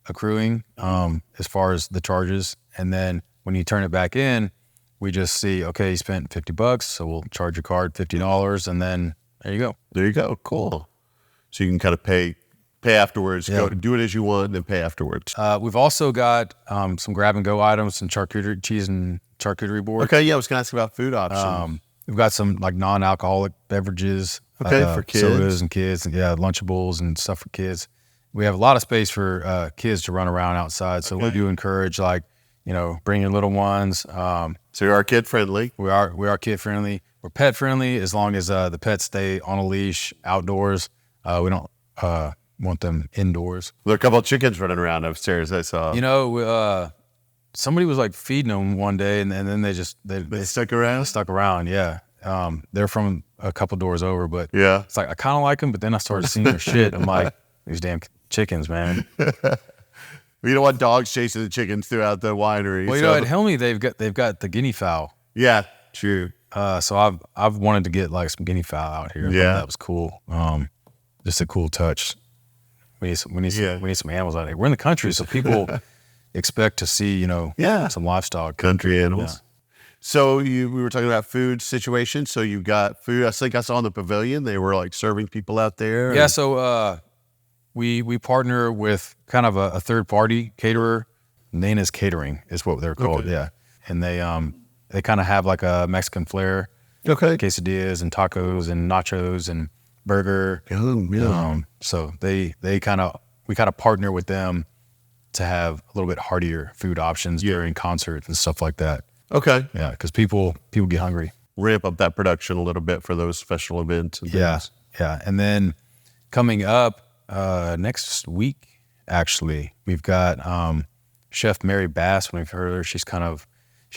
B: accruing as far as the charges. And then when you turn it back in, we just see, okay, you spent $50, so we'll charge your card $50, and then there you go.
A: There you go. Cool. So you can kind of pay afterwards.
B: Yeah.
A: Go do it as you want, and then pay afterwards.
B: We've also got some grab and go items, some charcuterie, cheese and charcuterie board.
A: Okay, yeah, I was going to ask about food options.
B: We've got some like non-alcoholic beverages.
A: Okay, for kids.
B: Sodas and kids, and Lunchables and stuff for kids. We have a lot of space for kids to run around outside, so we do encourage bring your little ones.
A: So you are kid friendly.
B: We are kid friendly. We're pet friendly as long as the pets stay on a leash outdoors. We don't want them indoors.
A: There are a couple of chickens running around upstairs. I saw.
B: Somebody was like feeding them one day, and then they
A: stuck around.
B: Stuck around, yeah. They're from a couple doors over, but
A: yeah,
B: it's like I kind of like them, but then I started seeing their shit. I'm like, these damn chickens, man.
A: You don't want dogs chasing the chickens throughout the winery.
B: Well, you know, at Helmy they've got the guinea fowl.
A: Yeah, true.
B: So I've wanted to get like some guinea fowl out here.
A: Yeah,
B: that was cool. Just a cool touch. We need some animals out here. We're in the country, so people expect to see some livestock,
A: country animals. Yeah. So we were talking about food situation. So you got food. I think I saw in the pavilion they were like serving people out there.
B: Yeah. So we partner with kind of a third party caterer. Nana's Catering is what they're called. Okay. Yeah, and they kind of have like a Mexican flair.
A: Okay.
B: Quesadillas and tacos and nachos and burger.
A: Yeah.
B: So we kind of partner with them to have a little bit heartier food options during concerts and stuff like that.
A: Okay.
B: Yeah, because people get hungry.
A: Ramp up that production a little bit for those special events. And things.
B: Yeah. And then coming up next week, actually, we've got Chef Mary Bass. When we've heard her, she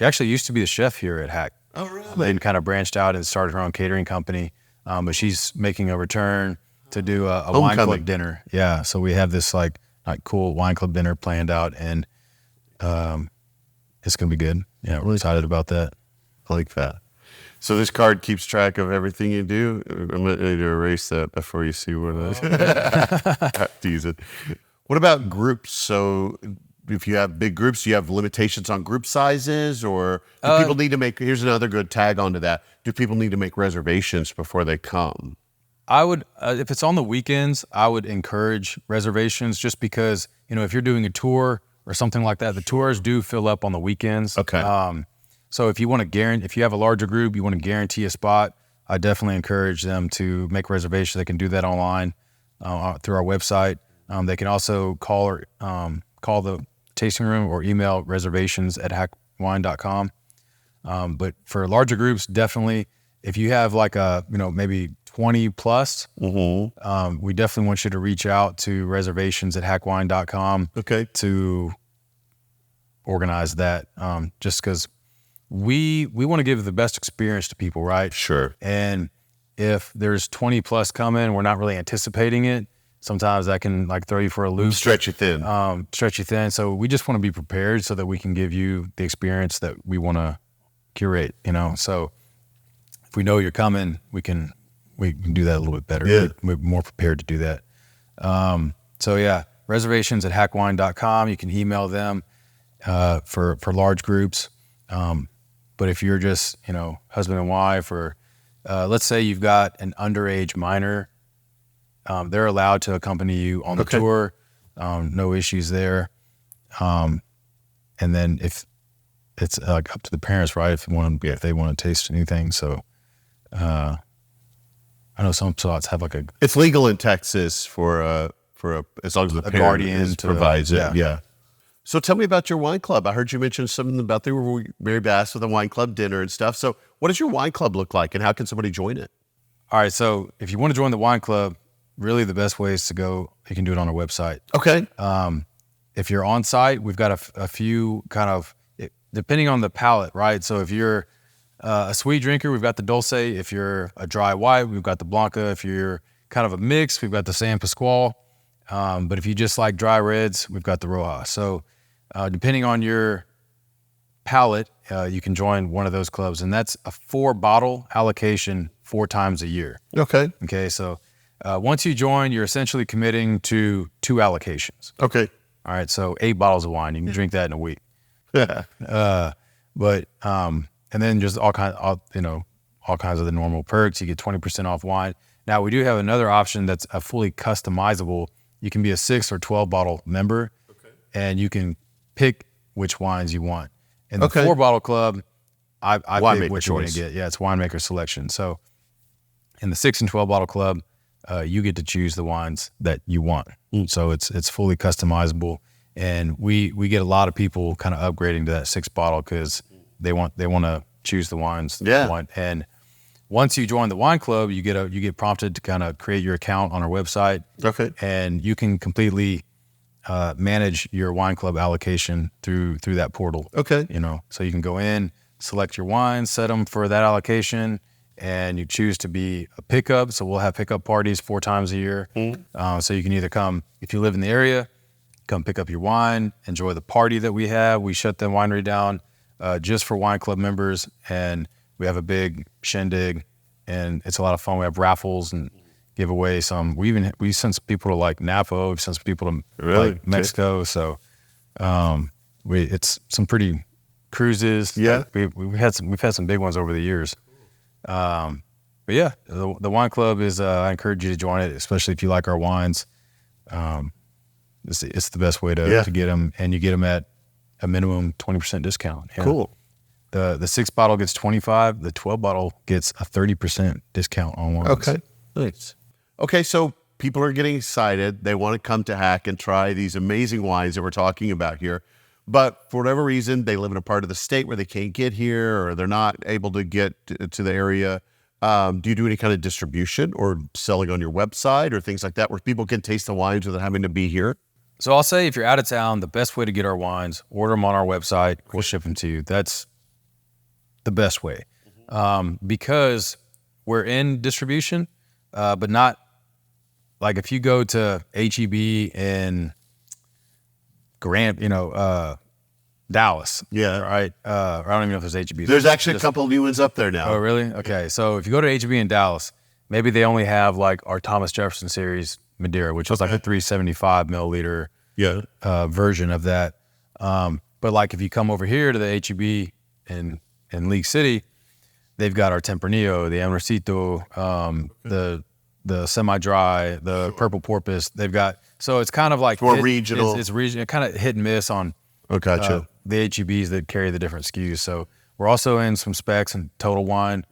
B: actually used to be the chef here at Haak.
A: Oh, really?
B: And kind of branched out and started her own catering company. But she's making a return to do a wine club dinner. Yeah, so we have this like cool wine club dinner planned out, and it's gonna be good. Yeah, really excited about that.
A: I like that. So this card keeps track of everything you do. I'm going to erase that before you see what I tease it. What about groups? So if you have big groups, do you have limitations on group sizes, or do people need to make? Here's another good tag onto that. Do people need to make reservations before they come?
B: I would, if it's on the weekends, I would encourage reservations, just because if you're doing a tour or something like that, the tours do fill up on the weekends.
A: Okay.
B: So if you want to if you have a larger group, you want to guarantee a spot, I definitely encourage them to make reservations. They can do that online through our website. They can also call the tasting room or email reservations@haakwine.com. But for larger groups, definitely, if you have like maybe 20 plus, we definitely want you to reach out to reservations@haakwine.com.
A: Okay.
B: To organize that, just because we want to give the best experience to people, right?
A: Sure.
B: And if there's 20 plus coming, we're not really anticipating it. Sometimes that can like throw you for a loop.
A: Stretch you thin.
B: So we just want to be prepared so that we can give you the experience that we want to curate, So if we know you're coming, we can do that a little bit better.
A: Yeah.
B: We're more prepared to do that. Reservations@haakwine.com. You can email them for large groups. But if you're just, husband and wife, or let's say you've got an underage minor, they're allowed to accompany you on the tour. No issues there. And then if it's up to the parents, right? If they want to taste anything. So, I know some spots have
A: it's legal in Texas for as long as the
B: guardian
A: provides it. Yeah. So tell me about your wine club. I heard you mention something about the Mary Bass with a wine club dinner and stuff. So what does your wine club look like, and how can somebody join it?
B: All right. So if you want to join the wine club, really the best way is to go. You can do it on our website.
A: Okay.
B: If you're on site, we've got a few kind of, depending on the palate, right? So if you're a sweet drinker, we've got the Dulce. If you're a dry white, we've got the Blanca. If you're kind of a mix, we've got the San Pasquale. But if you just like dry reds, we've got the Roja. So depending on your palate, you can join one of those clubs. And that's a 4-bottle allocation 4 times a year.
A: Okay.
B: Okay, so once you join, you're essentially committing to 2 allocations.
A: Okay.
B: All right, so 8 bottles of wine. You can drink that in a week. And then just all kinds of the normal perks. You get 20% off wine. Now, we do have another option that's a fully customizable. You can be a 6 or 12 bottle member, and you can pick which wines you want. In the 4-bottle club, I pick what you want to get. Yeah, it's winemaker selection. So in the 6 and 12 bottle club, you get to choose the wines that you want. So it's fully customizable, and we get a lot of people kind of upgrading to that 6 bottle because they want to choose the wines.
A: Yeah.
B: And once you join the wine club, you get prompted to kind of create your account on our website.
A: Okay.
B: And you can completely manage your wine club allocation through that portal.
A: Okay.
B: So you can go in, select your wines, set them for that allocation, and you choose to be a pickup. So we'll have pickup parties 4 times a year. So you can either come, if you live in the area, come pick up your wine, enjoy the party that we have. We shut the winery down just for wine club members, and we have a big shindig, and it's a lot of fun. We have raffles and give away some. We send some people to like Napa. We've sent some people to like Mexico. So it's some pretty cruises.
A: Yeah,
B: we've had some big ones over the years. But yeah, the wine club is. I encourage you to join it, especially if you like our wines. It's the best way to get them, and you get them at a minimum 20% discount. Yeah.
A: Cool.
B: The 6 bottle gets 25. The 12 bottle gets a 30% discount on wines.
A: Okay, nice. Okay, so people are getting excited. They want to come to Haak and try these amazing wines that we're talking about here. But for whatever reason, they live in a part of the state where they can't get here, or they're not able to get to the area. Do you do any kind of distribution or selling on your website or things like that where people can taste the wines without having to be here?
B: So I'll say if you're out of town, the best way to get our wines, order them on our website. We'll ship them to you. That's the best way. Because we're in distribution, but not like if you go to HEB in Dallas.
A: Yeah.
B: Right. I don't even know if there's HEB.
A: There's actually a couple new ones up there now.
B: Oh, really? Okay. So if you go to HEB in Dallas, maybe they only have like our Thomas Jefferson series Madeira, which was like a 375 milliliter version of that. But like if you come over here to the HEB in League City, they've got our Tempranillo, the Amorcito, the semi-dry, the Purple Porpoise. They've got, so it's kind of like
A: more regional.
B: It's regional, kind of hit and miss on
A: the
B: HEBs that carry the different SKUs. So we're also in some specs and Total Wine.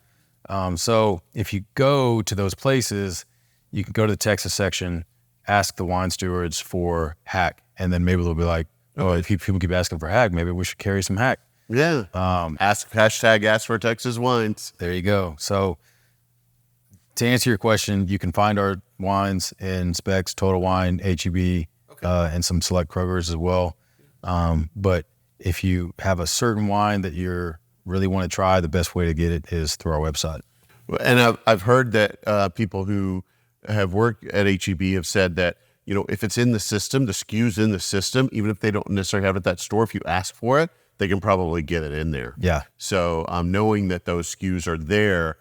B: So if you go to those places, you can go to the Texas section, ask the wine stewards for Haak, and then maybe they'll be like, "Oh, if people keep asking for Haak, maybe we should carry some Haak."
A: Yeah. Ask for Texas wines.
B: There you go. So to answer your question, you can find our wines in Specs, Total Wine, HEB, and some select Kroger's as well. But if you have a certain wine that you really want to try, the best way to get it is through our website.
A: And I've heard that people who have worked at HEB have said that, if it's in the system, the SKU's in the system, even if they don't necessarily have it at that store, if you ask for it, they can probably get it in there.
B: Yeah.
A: So knowing that those SKUs are there,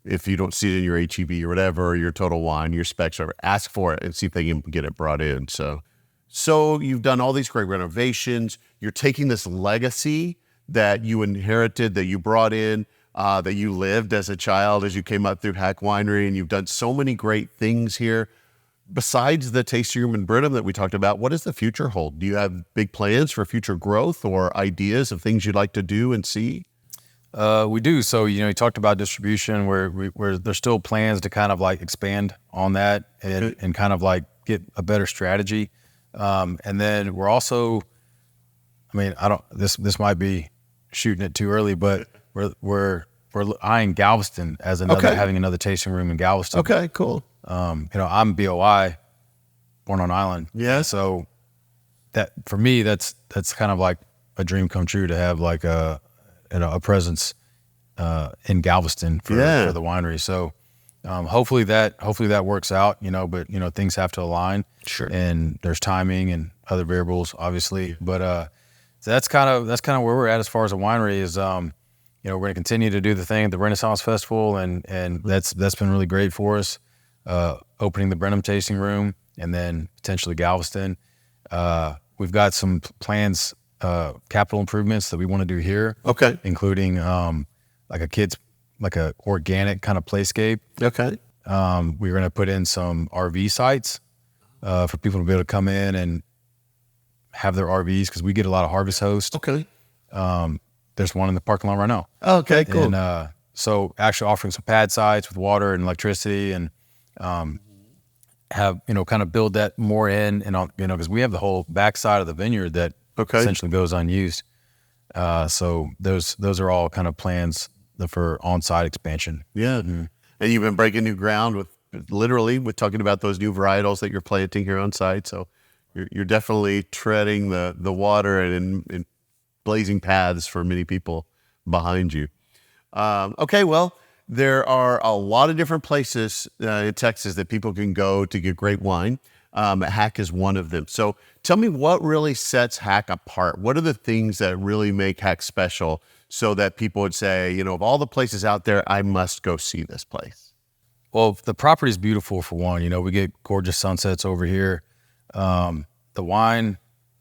A: if you don't see it in your HEB or whatever, or your Total Wine, your Specs, whatever, ask for it and see if they can get it brought in. So you've done all these great renovations. You're taking this legacy that you inherited, that you brought in, that you lived as a child as you came up through Haak Winery, and you've done so many great things here. Besides the tasting room in Brenham that we talked about, what does the future hold? Do you have big plans for future growth or ideas of things you'd like to do and see?
B: We do. So, you talked about distribution where there's still plans to kind of like expand on that and kind of like get a better strategy. And then we're also, this might be shooting it too early, but we're eyeing Galveston as having another tasting room in Galveston.
A: Okay, cool.
B: I'm BOI, born on island.
A: Yeah.
B: So that for me, that's kind of like a dream come true to have like a presence in Galveston for the winery. So hopefully that works out. But things have to align.
A: Sure.
B: And there's timing and other variables, obviously. But so that's kind of where we're at as far as a winery is. We're going to continue to do the thing at the Renaissance Festival, and that's been really great for us. Opening the Brenham tasting room, and then potentially Galveston. We've got some plans, capital improvements that we want to do here.
A: Okay.
B: Including like a organic kind of playscape.
A: Okay.
B: We're going to put in some RV sites for people to be able to come in and have their RVs, because we get a lot of harvest hosts.
A: Okay.
B: There's one in the parking lot right now.
A: Okay, cool.
B: And so actually offering some pad sites with water and electricity, and have kind of build that more in, and because we have the whole backside of the vineyard that essentially goes unused. So those are all kind of plans for on-site expansion.
A: Yeah. Mm-hmm. And you've been breaking new ground with talking about those new varietals that you're planting here on site. So you're definitely treading the water and blazing paths for many people behind you. Okay, well, there are a lot of different places in Texas that people can go to get great wine. Haak is one of them. So tell me what really sets Haak apart. What are the things that really make Haak special so that people would say, you know, of all the places out there, I must go see this place?
B: Well, the property is beautiful for one. You know, we get gorgeous sunsets over here. The wine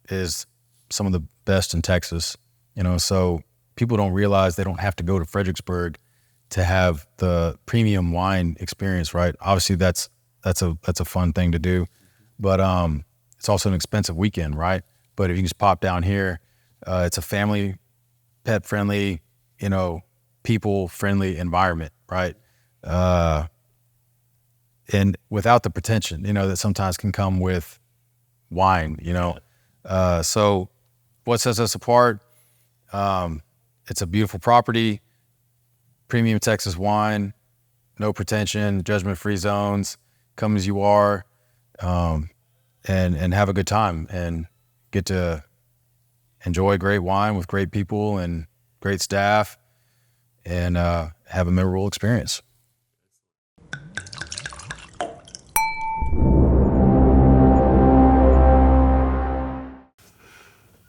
B: is some of the best in Texas, you know, so people don't realize they don't have to go to Fredericksburg to have the premium wine experience, right? Obviously that's a fun thing to do, but it's also an expensive weekend, right? But if you just pop down here, it's a family, pet friendly, you know, people friendly environment, right? And without the pretension, you know, that sometimes can come with wine, you know. So what sets us apart? It's a beautiful property, premium Texas wine, no pretension, judgment-free zones, come as you are, and have a good time and get to enjoy great wine with great people and great staff and have a memorable experience.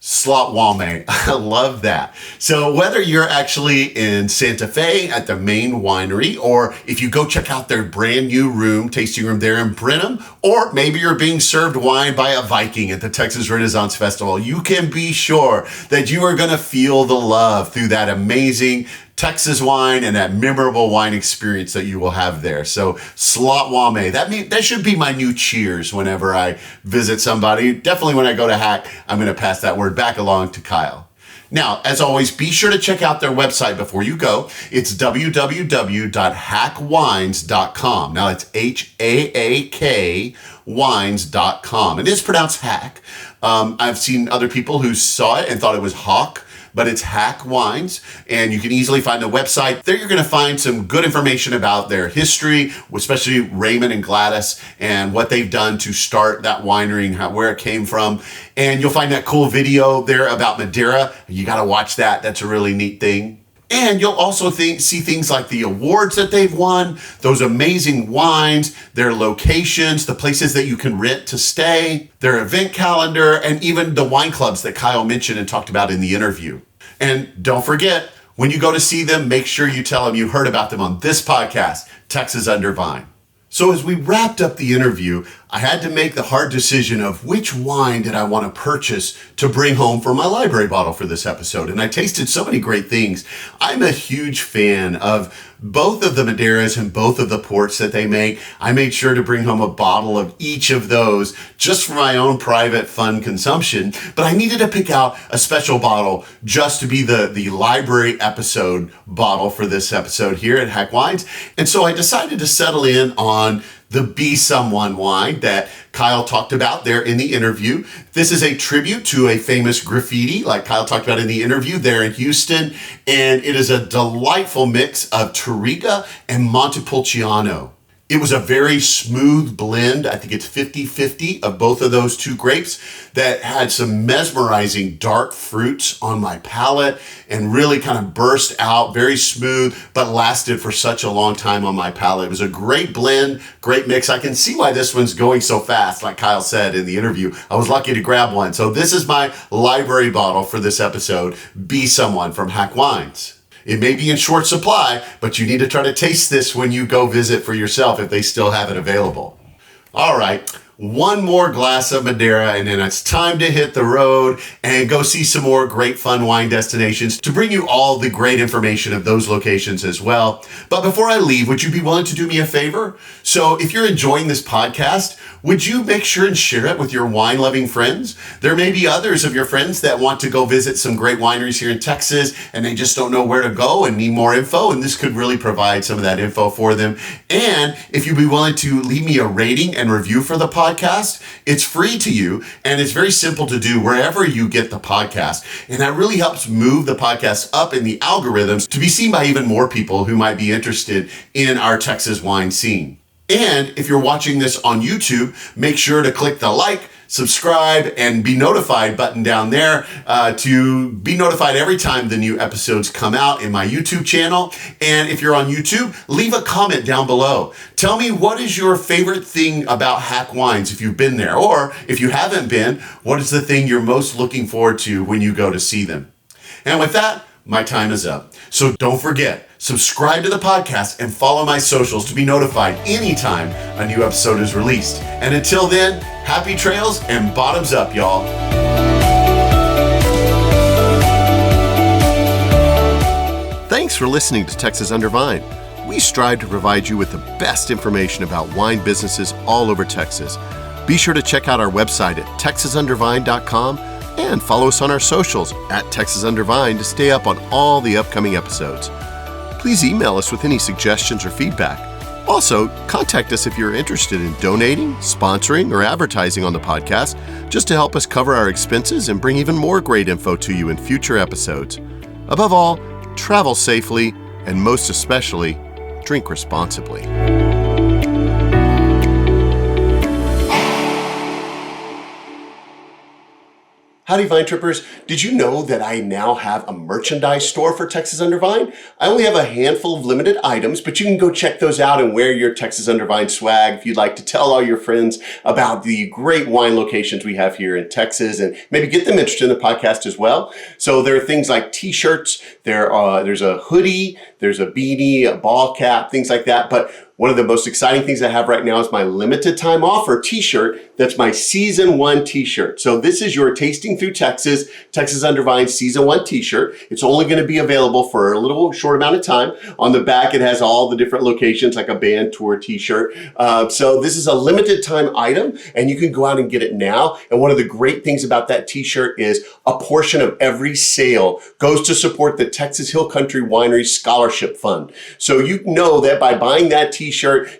A: Slot Wame. I love that. So whether you're actually in Santa Fe at the main winery, or if you go check out their brand new tasting room there in Brenham, or maybe you're being served wine by a Viking at the Texas Renaissance Festival, you can be sure that you are going to feel the love through that amazing Texas wine and that memorable wine experience that you will have there. So Slot Wame, that should be my new cheers whenever I visit somebody. Definitely when I go to Haak, I'm going to pass that word back along to Kyle. Now, as always, be sure to check out their website before you go. It's www.haakwines.com. Now, it's Haak wines.com. It is pronounced Haak. I've seen other people who saw it and thought it was Hawk, but it's Haak Wines, and you can easily find the website. There you're going to find some good information about their history, especially Raymond and Gladys, and what they've done to start that winery and where it came from. And you'll find that cool video there about Madeira. You got to watch that. That's a really neat thing. And you'll also see things like the awards that they've won, those amazing wines, their locations, the places that you can rent to stay, their event calendar, and even the wine clubs that Kyle mentioned and talked about in the interview. And don't forget, when you go to see them, make sure you tell them you heard about them on this podcast, Texas Under Vine. So as we wrapped up the interview, I had to make the hard decision of which wine did I want to purchase to bring home for my library bottle for this episode. And I tasted so many great things. I'm a huge fan of both of the Madeiras and both of the ports that they make. I made sure to bring home a bottle of each of those just for my own private fun consumption. But I needed to pick out a special bottle just to be the library episode bottle for this episode here at Haak Wines. And so I decided to settle in on the Be Someone wine that Kyle talked about there in the interview. This is a tribute to a famous graffiti, like Kyle talked about in the interview there in Houston. And it is a delightful mix of Touriga and Montepulciano. It was a very smooth blend. I think it's 50-50 of both of those two grapes that had some mesmerizing dark fruits on my palate and really kind of burst out, very smooth, but lasted for such a long time on my palate. It was a great blend, great mix. I can see why this one's going so fast, like Kyle said in the interview. I was lucky to grab one. So this is my library bottle for this episode, Be Someone from Haak Wines. It may be in short supply, but you need to try to taste this when you go visit for yourself if they still have it available. All right, one more glass of Madeira, and then it's time to hit the road and go see some more great fun wine destinations to bring you all the great information of those locations as well. But before I leave, would you be willing to do me a favor? So if you're enjoying this podcast, would you make sure and share it with your wine-loving friends? There may be others of your friends that want to go visit some great wineries here in Texas, and they just don't know where to go and need more info, and this could really provide some of that info for them. And if you'd be willing to leave me a rating and review for the podcast, it's free to you, and it's very simple to do wherever you get the podcast. And that really helps move the podcast up in the algorithms to be seen by even more people who might be interested in our Texas wine scene. And if you're watching this on YouTube, make sure to click the like, subscribe, and be notified button down there to be notified every time the new episodes come out in my YouTube channel. And if you're on YouTube, leave a comment down below. Tell me, what is your favorite thing about Haak Wines if you've been there? Or if you haven't been, what is the thing you're most looking forward to when you go to see them? And with that, my time is up. So don't forget, subscribe to the podcast and follow my socials to be notified anytime a new episode is released. And until then, happy trails and bottoms up, y'all. Thanks for listening to Texas Under Vine. We strive to provide you with the best information about wine businesses all over Texas. Be sure to check out our website at texasundervine.com and follow us on our socials at Texas Under Vine to stay up on all the upcoming episodes. Please email us with any suggestions or feedback. Also, contact us if you're interested in donating, sponsoring, or advertising on the podcast, just to help us cover our expenses and bring even more great info to you in future episodes. Above all, travel safely, and most especially, drink responsibly. Howdy, Vine Trippers. Did you know that I now have a merchandise store for Texas Under Vine? I only have a handful of limited items, but you can go check those out and wear your Texas Under Vine swag if you'd like to tell all your friends about the great wine locations we have here in Texas and maybe get them interested in the podcast as well. So there are things like t-shirts, there's a hoodie, there's a beanie, a ball cap, things like that. But one of the most exciting things I have right now is my limited time offer t-shirt. That's my Season 1 t-shirt. So this is your Tasting Through Texas Under Vine Season 1 t-shirt. It's only going to be available for a little short amount of time. On the back, it has all the different locations like a band tour t-shirt. So this is a limited time item and you can go out and get it now. And one of the great things about that t-shirt is a portion of every sale goes to support the Texas Hill Country Winery Scholarship Fund. So you know that by buying that t-shirt,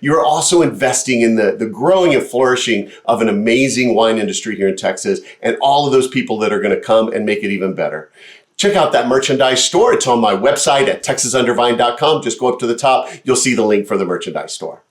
A: you're also investing in the growing and flourishing of an amazing wine industry here in Texas and all of those people that are going to come and make it even better. Check out that merchandise store. It's on my website at texasundervine.com. Just go up to the top. You'll see the link for the merchandise store.